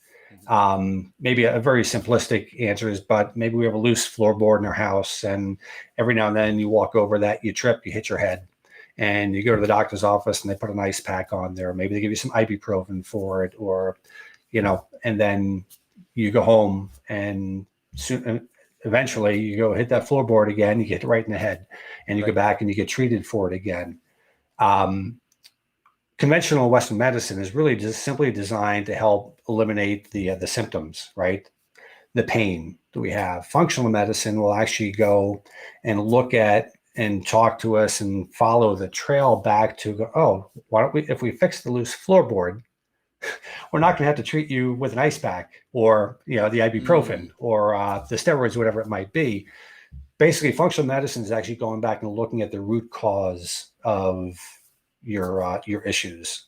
Speaker 2: Maybe a very simplistic answer is, but maybe we have a loose floorboard in our house, and every now and then you walk over that, you trip, you hit your head, and you go to the doctor's office and they put an ice pack on there. Maybe they give you some ibuprofen for it, or, and then you go home, and eventually you go hit that floorboard again, you get right in the head, and you go back and you get treated for it again. Conventional Western medicine is really just simply designed to help eliminate the symptoms, right? The pain that we have. Functional medicine will actually go and look at and talk to us and follow the trail back to go, oh, why don't we, if we fix the loose floorboard, we're not going to have to treat you with an ice pack or, the ibuprofen or the steroids, whatever it might be. Basically, functional medicine is actually going back and looking at the root cause of your issues,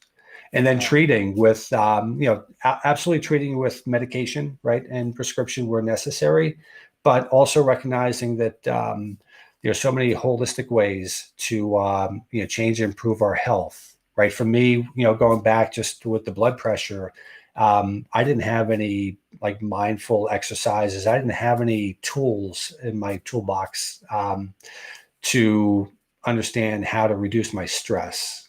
Speaker 2: and then treating with, absolutely treating with medication, right, and prescription where necessary, but also recognizing that there's so many holistic ways to change and improve our health. Right. For me, going back just with the blood pressure, I didn't have any like mindful exercises. I didn't have any tools in my toolbox to understand how to reduce my stress.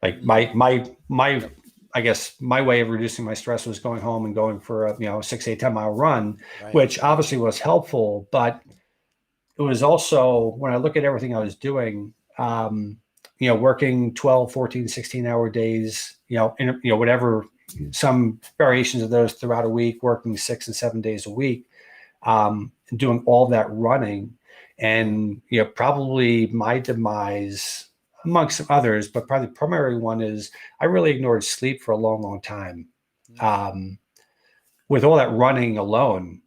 Speaker 2: Like I guess my way of reducing my stress was going home and going for a 6, 8, 10 mile run, right, which obviously was helpful. But it was also, when I look at everything I was doing, working 12, 14, 16-hour days, whatever, some variations of those throughout a week, working 6 and 7 days a week, doing all that running. And, probably my demise, amongst others, but probably the primary one is I really ignored sleep for a long, long time. With all that running alone,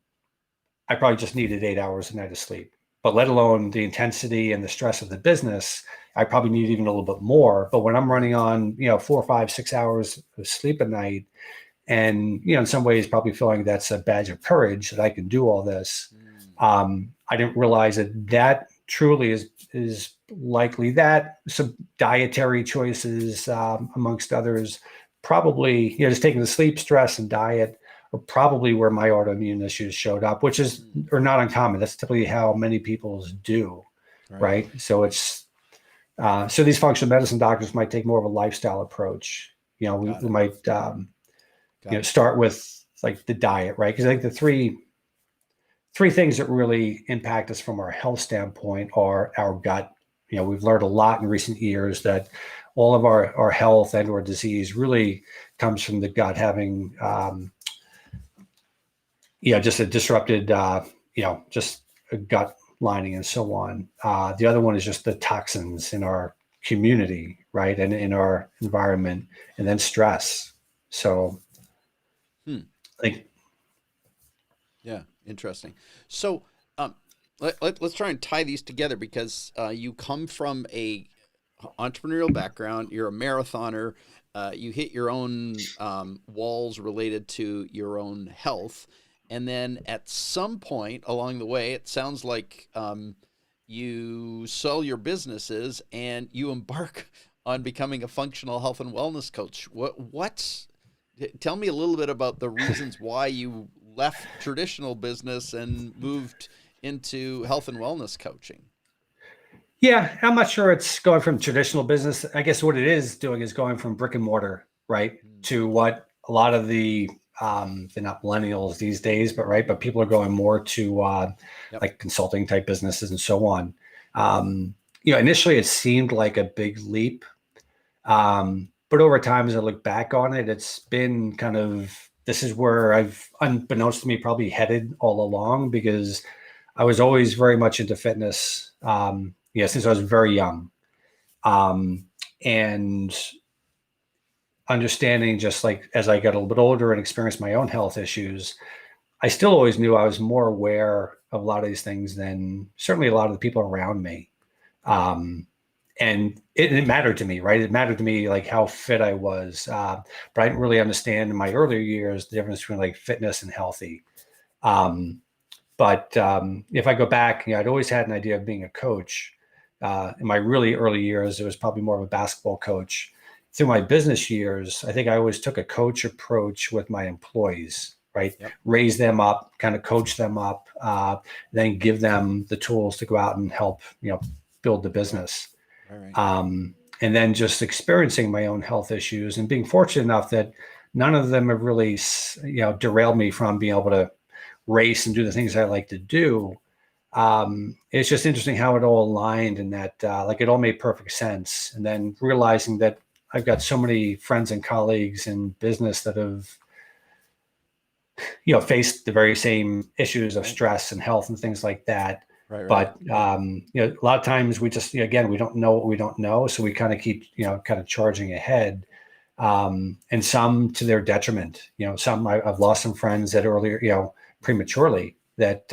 Speaker 2: I probably just needed 8 hours a night of sleep, but let alone the intensity and the stress of the business, I probably need even a little bit more. But when I'm running on, 4, 5, 6 hours of sleep a night, and, in some ways probably feeling that's a badge of courage that I can do all this. I didn't realize that truly is likely that some dietary choices, amongst others, probably, just taking the sleep, stress, and diet are probably where my autoimmune issues showed up, which are not uncommon. That's typically how many people do, right? So it's, so these functional medicine doctors might take more of a lifestyle approach. We might, start with like the diet, right? Because I think the three things that really impact us from our health standpoint are our gut. We've learned a lot in recent years that all of our health and or disease really comes from the gut having, just a disrupted, just a gut lining and so on. The other one is just the toxins in our community, right, and in our environment, and then stress. So I think.
Speaker 1: Yeah, interesting. So let's try and tie these together, because you come from a entrepreneurial background. You're a marathoner. You hit your own walls related to your own health. And then at some point along the way, it sounds like you sell your businesses and you embark on becoming a functional health and wellness coach. Tell me a little bit about the reasons why you left traditional business and moved into health and wellness coaching.
Speaker 2: Yeah, I'm not sure it's going from traditional business. I guess what it is doing is going from brick and mortar, right, to what a lot of they're not millennials these days, but people are going more to like consulting type businesses and so on. Initially it seemed like a big leap. But over time, as I look back on it, it's been kind of, this is where I've, unbeknownst to me, probably headed all along, because I was always very much into fitness, since I was very young. And understanding, just like as I got a little bit older and experienced my own health issues, I still always knew I was more aware of a lot of these things than certainly a lot of the people around me. And it mattered to me, right? It mattered to me like how fit I was, but I didn't really understand in my earlier years the difference between like fitness and healthy. But if I go back, I'd always had an idea of being a coach. In my really early years, it was probably more of a basketball coach. Through my business years, I think I always took a coach approach with my employees, right? Yep. Raise them up, kind of coach them up, then give them the tools to go out and help, build the business. Right. And then just experiencing my own health issues and being fortunate enough that none of them have really, derailed me from being able to race and do the things I like to do. It's just interesting how it all aligned, and that it all made perfect sense. And then realizing that I've got so many friends and colleagues in business that have, faced the very same issues of stress and health and things like that.
Speaker 1: Right. Right.
Speaker 2: But a lot of times we just, again, we don't know what we don't know, so we kind of keep, kind of charging ahead, and some to their detriment. Some I've lost some friends that earlier, prematurely, that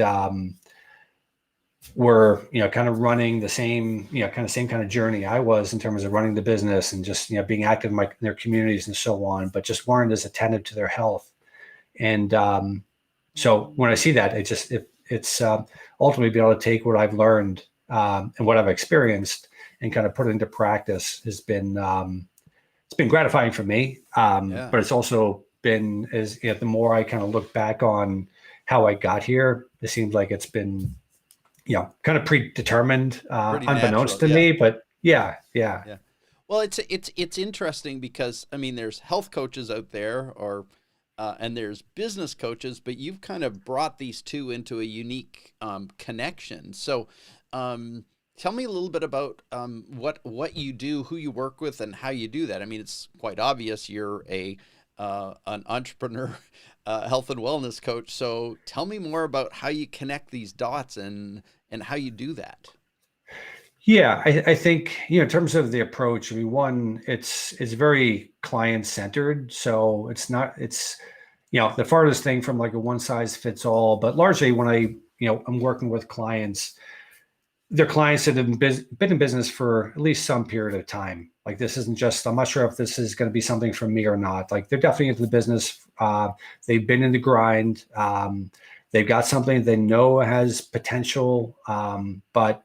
Speaker 2: were, kind of running the same, same kind of journey I was in terms of running the business and just, being active in their communities and so on, but just weren't as attentive to their health. And so when I see that, it's ultimately being able to take what I've learned, and what I've experienced and kind of put it into practice has been, it's been gratifying for me. But it's also been, the more I kind of look back on how I got here, it seems like it's been, kind of predetermined, unbeknownst to me, but yeah.
Speaker 1: Well, it's interesting because I mean, there's health coaches out there, or and there's business coaches, but you've kind of brought these two into a unique connection. So, tell me a little bit about what you do, who you work with, and how you do that. I mean, it's quite obvious you're an entrepreneur, health and wellness coach. So, tell me more about how you connect these dots and how you do that.
Speaker 2: Yeah, I think, in terms of the approach, I mean, one, it's very client centered. So it's the farthest thing from like a one size fits all. But largely when I'm working with clients, they're clients that have been in business for at least some period of time. Like, this isn't just, I'm not sure if this is going to be something for me or not. Like, they're definitely into the business. They've been in the grind. They've got something they know has potential, but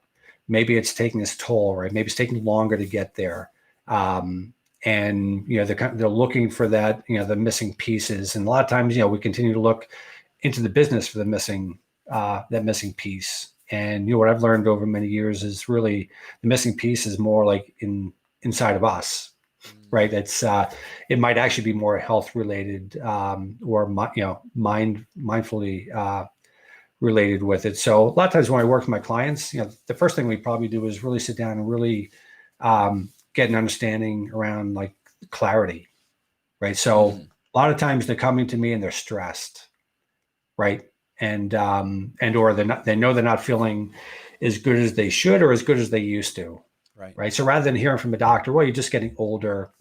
Speaker 2: maybe it's taking its toll, right? Maybe it's taking longer to get there. And they're looking for that, the missing pieces. And a lot of times, we continue to look into the business for the missing piece. And what I've learned over many years is really the missing piece is more like inside of us, right? It's it might actually be more health related, or mindfully related with it. So a lot of times when I work with my clients, the first thing we probably do is really sit down and really get an understanding around like clarity, right? So a lot of times they're coming to me and they're stressed, right? And or they know they're not feeling as good as they should or as good as they used to, right? So rather than hearing from a doctor, well, you're just getting older,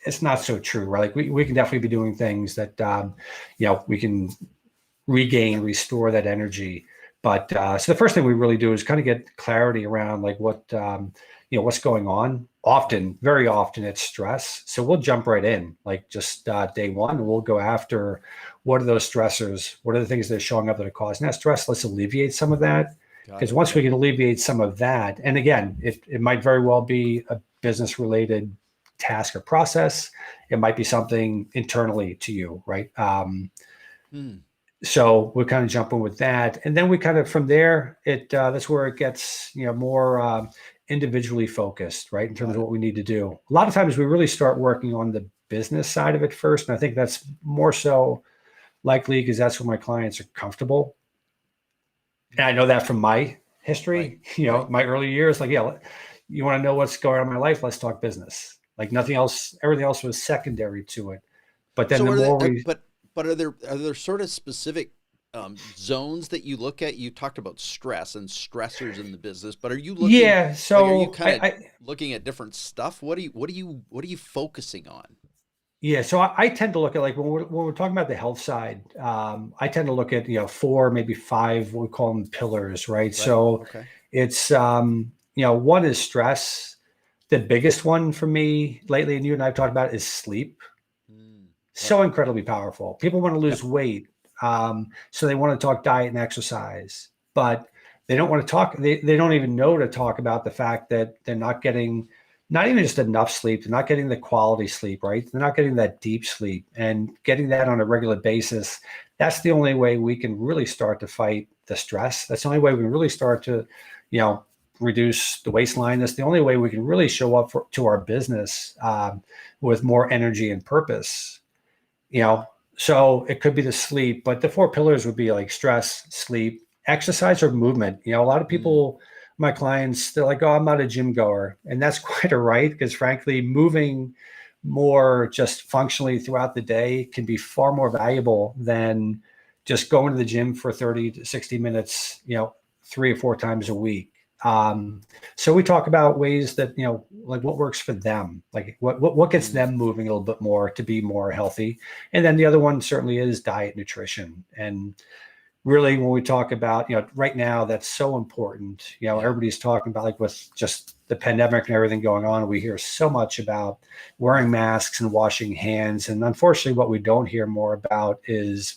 Speaker 2: it's not so true, right? Like we can definitely be doing things that we can restore that energy. But so the first thing we really do is kind of get clarity around like what what's going on. Very often it's stress. So we'll jump right in, like just day one, we'll go after what are those stressors? What are the things that are showing up that are causing that stress? Let's alleviate some of that. Because once we can alleviate some of that, and again, it might very well be a business related task or process. It might be something internally to you, right? So we're kind of jumping with that. And then we kind of, from there, that's where it gets, more individually focused, right? In terms of what we need to do. A lot of times we really start working on the business side of it first. And I think that's more so likely because that's where my clients are comfortable. And I know that from my history, my early years, like, yeah, you want to know what's going on in my life? Let's talk business. Like nothing else, everything else was secondary to it. But then
Speaker 1: but are there sort of specific zones that you look at? You talked about stress and stressors in the business, but are you looking?
Speaker 2: Yeah. So
Speaker 1: like, are you kind of looking at different stuff? What are you focusing on?
Speaker 2: Yeah, so I tend to look at like when we're talking about the health side, I tend to look at 4, maybe 5, what we call them pillars, right? So it's one is stress. The biggest one for me lately, and you and I have talked about, is sleep. So incredibly powerful. People want to lose weight, so they want to talk diet and exercise, but they don't want to talk. They don't even know to talk about the fact that they're not getting not even just enough sleep. They're not getting the quality sleep, right? They're not getting that deep sleep, and getting that on a regular basis. That's the only way we can really start to fight the stress. That's the only way we can really start to, reduce the waistline. That's the only way we can really show up to our business with more energy and purpose. So it could be the sleep, but the 4 pillars would be like stress, sleep, exercise, or movement. A lot of people, my clients, they're like, oh, I'm not a gym goer. And that's quite all right, because frankly, moving more just functionally throughout the day can be far more valuable than just going to the gym for 30 to 60 minutes, 3 or 4 times a week. So we talk about ways that, like what works for them, like what gets them moving a little bit more to be more healthy. And then the other one certainly is diet, nutrition. And really when we talk about, right now that's so important, everybody's talking about, like with just the pandemic and everything going on, we hear so much about wearing masks and washing hands. And unfortunately, what we don't hear more about is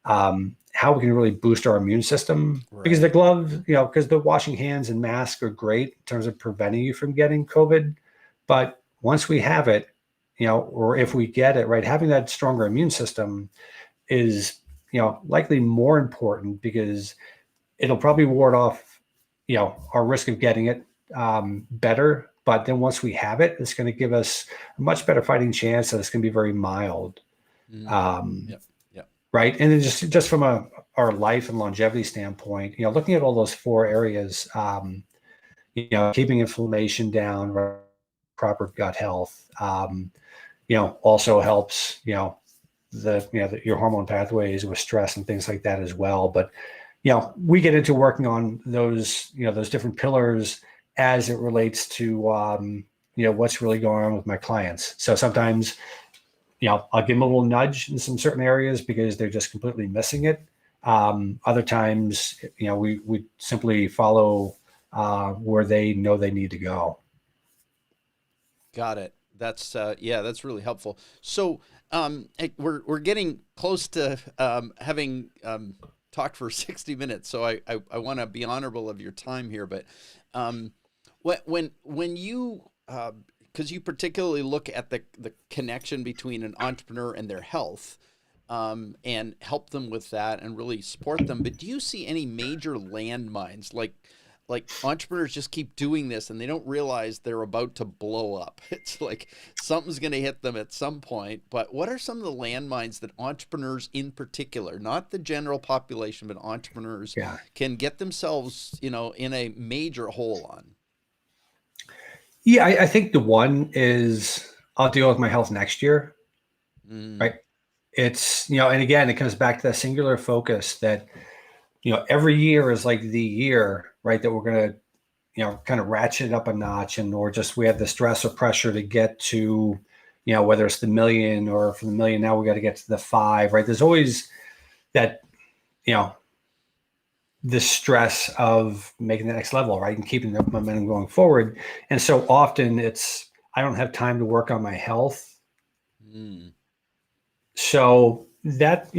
Speaker 2: how we can really boost our immune system, because the gloves, because the washing hands and masks are great in terms of preventing you from getting COVID. But once we have it, or if we get it, right, having that stronger immune system is, likely more important, because it'll probably ward off, our risk of getting it better. But then once we have it, it's going to give us a much better fighting chance that it's going to be very mild. Right. And then just from our life and longevity standpoint, looking at all those 4 areas, keeping inflammation down, right, proper gut health, also helps, your hormone pathways with stress and things like that as well. But, we get into working on those, those different pillars as it relates to, what's really going on with my clients. So sometimes, I'll give them a little nudge in some certain areas because they're just completely missing it. Other times, we simply follow where they know they need to go.
Speaker 1: Got it. That's that's really helpful. So we're getting close to having talked for 60 minutes. So I want to be honorable of your time here, but when you because you particularly look at the connection between an entrepreneur and their health, and help them with that and really support them. But do you see any major landmines, like entrepreneurs just keep doing this and they don't realize they're about to blow up? It's like something's going to hit them at some point. But what are some of the landmines that entrepreneurs in particular, not the general population, but entrepreneurs can get themselves, in a major hole on?
Speaker 2: Yeah, I think the one is I'll deal with my health next year, right? It's, and again, it comes back to that singular focus that, every year is like the year, right, that we're going to, kind of ratchet it up a notch, or just we have the stress or pressure to get to, whether it's the million, or from the million now we got to get to the 5, right? There's always that, the stress of making the next level, right, and keeping the momentum going forward. And so often it's, I don't have time to work on my health. So that,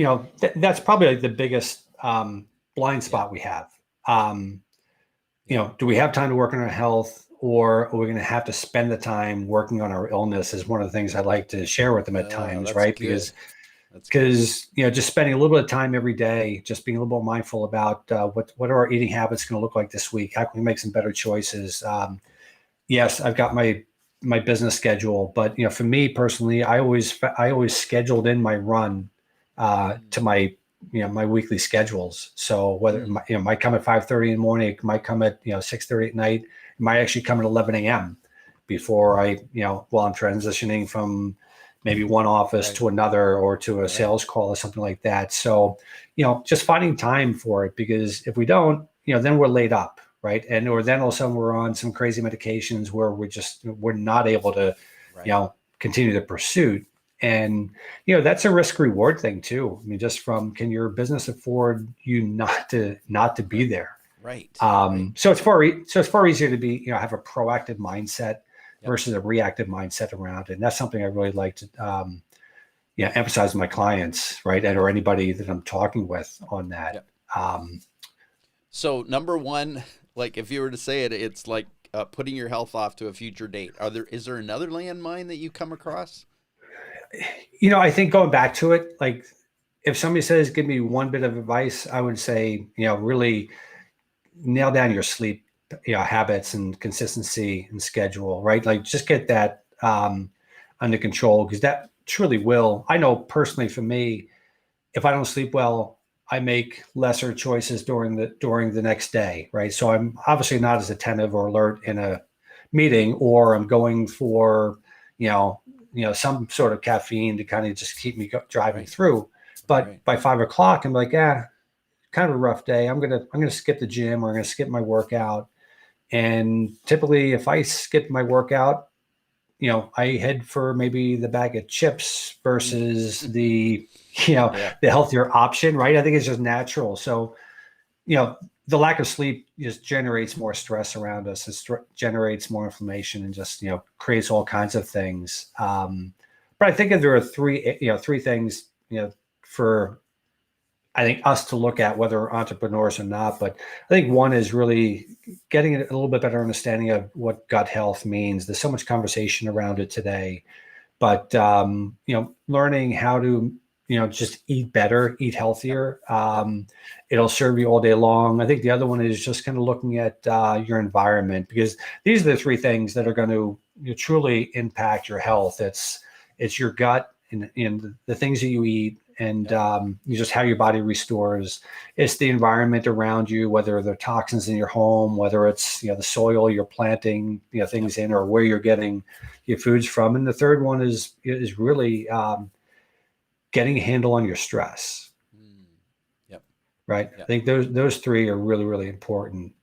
Speaker 2: that's probably like the biggest blind spot we have. Do we have time to work on our health, or are we going to have to spend the time working on our illness? Is one of the things I like to share with them at times, right?
Speaker 1: Good.
Speaker 2: Because just spending a little bit of time every day, just being a little more mindful about what are our eating habits going to look like this week? How can we make some better choices? Yes, I've got my business schedule, but for me personally, I always scheduled in my run to my my weekly schedules. So whether it might come at 5:30 in the morning, it might come at 6:30 at night, it might actually come at 11 a.m. before I while I'm transitioning from maybe one office to another, or to a sales call or something like that. So, just finding time for it, because if we don't, then we're laid up, right? Or then all of a sudden we're on some crazy medications where we're not able to, continue the pursuit. And, that's a risk reward thing too. I mean, just from, can your business afford you not to be there?
Speaker 1: Right.
Speaker 2: So it's far easier to be, have a proactive mindset versus a reactive mindset around it. And that's something I really like to, emphasize to my clients, right? Or anybody that I'm talking with on that.
Speaker 1: So number one, like if you were to say it, it's like putting your health off to a future date. Is there another landmine that you come across?
Speaker 2: I think going back to it, like if somebody says, give me one bit of advice, I would say, really nail down your sleep habits and consistency and schedule, right? Like just get that under control, because that truly will. I know personally for me, if I don't sleep well, I make lesser choices during the next day, right? So I'm obviously not as attentive or alert in a meeting, or I'm going for some sort of caffeine to kind of just keep me driving through. But by 5 o'clock, I'm like, kind of a rough day. I'm gonna skip the gym, or I'm gonna skip my workout. And typically, if I skip my workout, I head for maybe the bag of chips versus the,
Speaker 1: Yeah.
Speaker 2: the healthier option, right? I think it's just natural. So, the lack of sleep just generates more stress around us. It generates more inflammation and just, creates all kinds of things. But I think if there are three things, for I think us to look at, whether we're entrepreneurs or not. But I think one is really getting a little bit better understanding of what gut health means. There's so much conversation around it today, but learning how to just eat better, eat
Speaker 1: Yep.
Speaker 2: healthier.
Speaker 1: Yep.
Speaker 2: It'll serve you all day long. I think the other one is just kind of looking at your environment, because these are the three things that are going to truly impact your health. It's your gut, and the things that you eat, and
Speaker 1: Yep.
Speaker 2: just how your body restores. It's the environment around you, whether they're toxins in your home, whether it's the soil you're planting
Speaker 1: Yep.
Speaker 2: things in, or where you're getting your foods from. And the third one is really getting a handle on your stress.
Speaker 1: Mm. Yep.
Speaker 2: Right. I
Speaker 1: Yep.
Speaker 2: think those three are really, really important.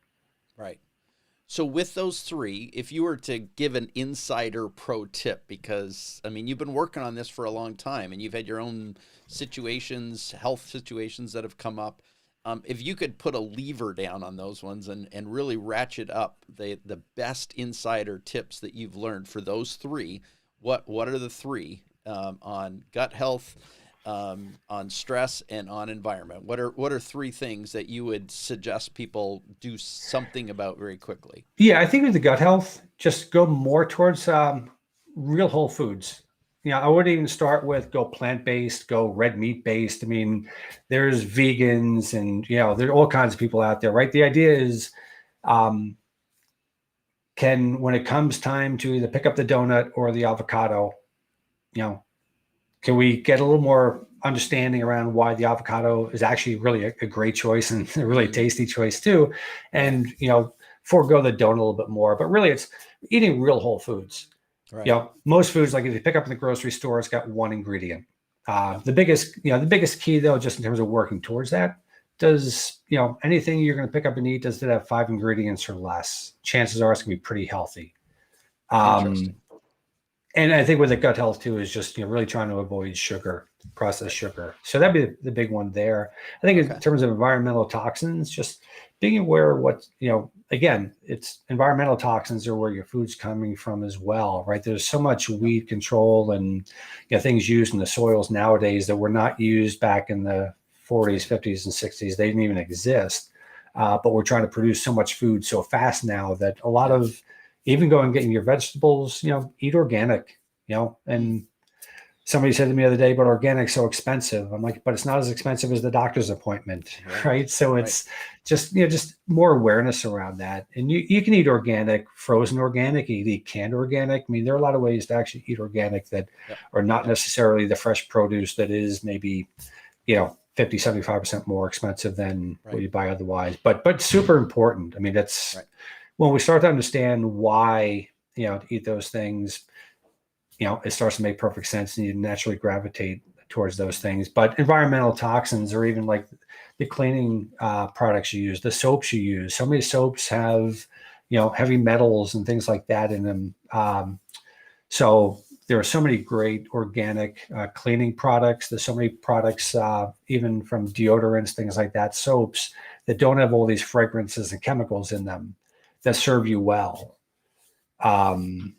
Speaker 1: Right. So with those three, if you were to give an insider pro tip, because I mean, you've been working on this for a long time and you've had your own situations, health situations that have come up. If you could put a lever down on those ones and really ratchet up the best insider tips that you've learned for those three, what are the three on gut health, on stress, and on environment? What are three things that you would suggest people do something about very quickly?
Speaker 2: Yeah, I think with the gut health, just go more towards real whole foods. I wouldn't even start with go plant-based, go red meat-based. I mean, there's vegans, and there are all kinds of people out there, right? The idea is, um, when it comes time to either pick up the donut or the avocado, you know, can we get a little more understanding around why the avocado is actually really a great choice, and a really
Speaker 1: Mm,
Speaker 2: tasty choice too?
Speaker 1: right,
Speaker 2: And forego the donut a little bit more. But really, it's eating real whole foods.
Speaker 1: right.
Speaker 2: Most foods, like if you pick up in the grocery store, it's got one ingredient.
Speaker 1: Yep.
Speaker 2: The biggest key, though, just in terms of working towards that, does anything you're going to pick up and eat, does it have 5 ingredients or less? Chances are it's going to be pretty healthy. Um,
Speaker 1: Interesting.
Speaker 2: and I think with the gut health too is just really trying to avoid sugar, processed
Speaker 1: Right.
Speaker 2: sugar. So that'd be the big one there. I think in
Speaker 1: Okay.
Speaker 2: terms of environmental toxins, just being aware of what again, it's environmental toxins are where your food's coming from as well, right? There's so much
Speaker 1: Yep.
Speaker 2: weed control and things used in the soils nowadays that were not used back in the 40s, 50s, and 60s. They didn't even exist. But we're trying to produce so much food so fast now that a lot
Speaker 1: Yes.
Speaker 2: of, even going and getting your vegetables, eat organic,
Speaker 1: Mm,
Speaker 2: and somebody said to me the other day, but organic's so expensive. I'm like, but it's not as expensive as the doctor's appointment,
Speaker 1: right.
Speaker 2: right? So
Speaker 1: Right.
Speaker 2: it's just more awareness around that. And you can eat organic, frozen organic, you can eat canned organic. I mean, there are a lot of ways to actually eat organic that
Speaker 1: Yep.
Speaker 2: are not
Speaker 1: Yep.
Speaker 2: necessarily the fresh produce that is maybe, 50, 75% more expensive than what
Speaker 1: Right.
Speaker 2: you buy otherwise. But super important. I mean, that's
Speaker 1: Right.
Speaker 2: when we start to understand why, to eat those things, it starts to make perfect sense, and you naturally gravitate towards those
Speaker 1: Mm,
Speaker 2: things. But environmental toxins, or even like the cleaning products you use, the soaps you use, so many soaps have, heavy metals and things like that in them. So there are so many great organic cleaning products. There's so many products, even from deodorants, things like that, soaps that don't have all these fragrances and chemicals in them that serve you well. Um,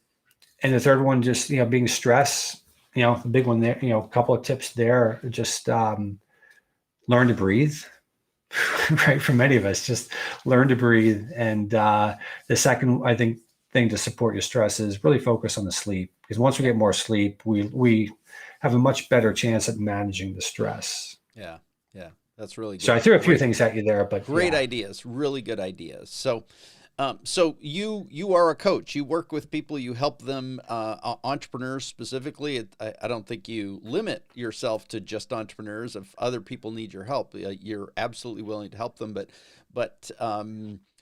Speaker 2: and the third one, just being stress. The big one there. A couple of tips there. Just learn to breathe. Right, for many of us, just learn to breathe. And the second, I think, thing to support your stress is really focus on the sleep, because once we
Speaker 1: yep.
Speaker 2: get more sleep, we have a much better chance at managing the stress.
Speaker 1: Yeah. Yeah. That's really
Speaker 2: So
Speaker 1: good.
Speaker 2: I threw a few
Speaker 1: Great.
Speaker 2: things at you there, but
Speaker 1: Great
Speaker 2: yeah.
Speaker 1: ideas. Really good ideas. So you are a coach. You work with people. You help them, entrepreneurs specifically. I don't think you limit yourself to just entrepreneurs. If other people need your help, you're absolutely willing to help them. But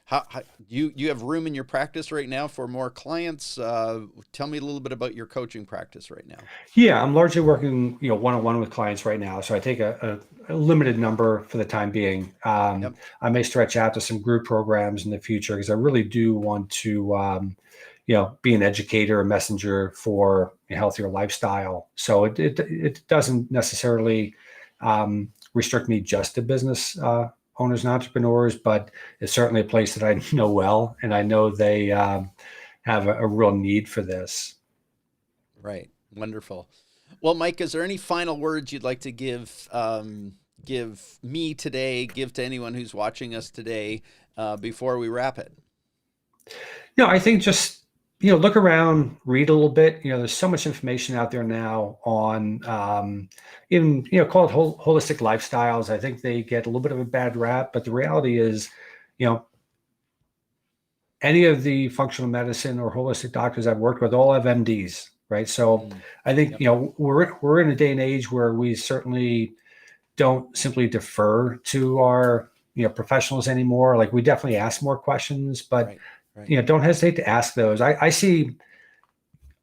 Speaker 1: How you have room in your practice right now for more clients? Tell me a little bit about your coaching practice right now.
Speaker 2: Yeah, I'm largely working, one-on-one with clients right now. So I take a limited number for the time being.
Speaker 1: Yep.
Speaker 2: I may stretch out to some group programs in the future because I really do want to, be an educator, a messenger for a healthier lifestyle. So it doesn't necessarily restrict me just to business owners and entrepreneurs, but it's certainly a place that I know well, and I know they have a real need for this.
Speaker 1: Right. Wonderful. Well, Mike, is there any final words you'd like to give me today, give to anyone who's watching us today, before we wrap it?
Speaker 2: No, I think just, look around, read a little bit. There's so much information out there now on even, call it holistic lifestyles. I think they get a little bit of a bad rap, but the reality is, you know, any of the functional medicine or holistic doctors I've worked with all have MDs, right? So
Speaker 1: Mm.
Speaker 2: I think,
Speaker 1: Yep.
Speaker 2: we're in a day and age where we certainly don't simply defer to our, professionals anymore. Like we definitely ask more questions, but
Speaker 1: Right. Right.
Speaker 2: don't hesitate to ask those. I see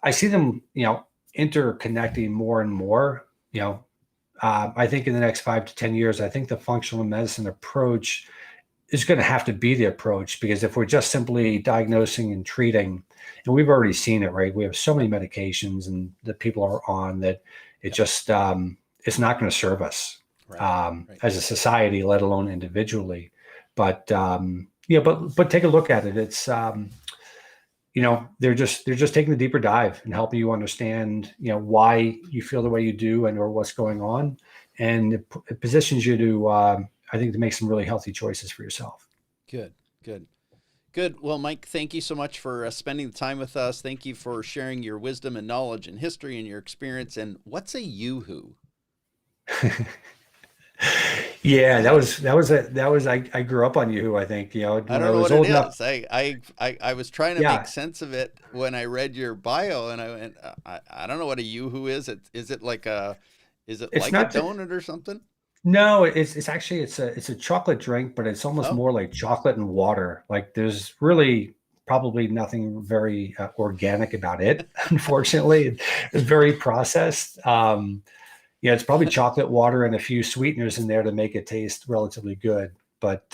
Speaker 2: them, interconnecting more and more. I think in the next 5 to 10 years, I think the functional medicine approach is going to have to be the approach, because if we're just simply diagnosing and treating, and we've already seen it, right? We have so many medications and that people are on that it
Speaker 1: Yep.
Speaker 2: just it's not going to serve us
Speaker 1: Right. Right.
Speaker 2: as a society, let alone individually. But but take a look at it. It's they're just taking the deeper dive and helping you understand, why you feel the way you do and or what's going on, and it positions you to I think to make some really healthy choices for yourself.
Speaker 1: Good. Good. Good. Well, Mike, thank you so much for spending the time with us. Thank you for sharing your wisdom and knowledge and history and your experience. And what's a yoo-hoo?
Speaker 2: Yeah, I grew up on you. I think
Speaker 1: I
Speaker 2: when I
Speaker 1: don't know
Speaker 2: was
Speaker 1: what it
Speaker 2: old enough.
Speaker 1: is. I was trying to make
Speaker 2: Yeah,
Speaker 1: sense of it when I read your bio, and I went, I don't know what a yoo-hoo is. Is it
Speaker 2: it's
Speaker 1: like a
Speaker 2: not.
Speaker 1: donut or something?
Speaker 2: No, it's actually it's a chocolate drink, but it's almost
Speaker 1: Oh,
Speaker 2: more like chocolate and water. Like there's really probably nothing very organic about it. Unfortunately, it's very processed. Yeah, it's probably chocolate water and a few sweeteners in there to make it taste relatively good. But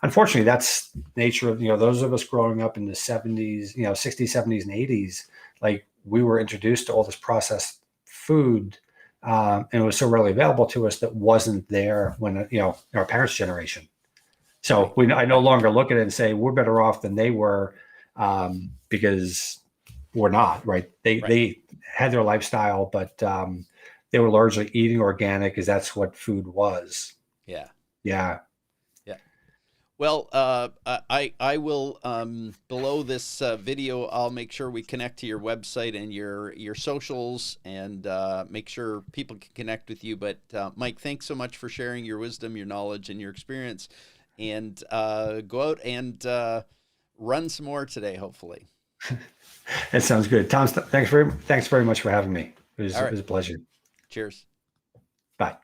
Speaker 2: unfortunately, that's nature of those of us growing up in the 70s, 60s, 70s, and 80s. Like we were introduced to all this processed food, and it was so readily available to us that wasn't there when our parents' generation. So
Speaker 1: right,
Speaker 2: I no longer look at it and say we're better off than they were, because we're not, right. They
Speaker 1: right.
Speaker 2: they had their lifestyle, but they were largely eating organic because that's what food was.
Speaker 1: Yeah,
Speaker 2: Yeah.
Speaker 1: yeah. Well, I will below this video. I'll make sure we connect to your website and your socials, and make sure people can connect with you. But Mike, thanks so much for sharing your wisdom, your knowledge, and your experience. And go out and run some more today, hopefully.
Speaker 2: That sounds good. Tom, thanks very much for having me.
Speaker 1: All
Speaker 2: It
Speaker 1: right.
Speaker 2: was a pleasure.
Speaker 1: Cheers.
Speaker 2: Bye.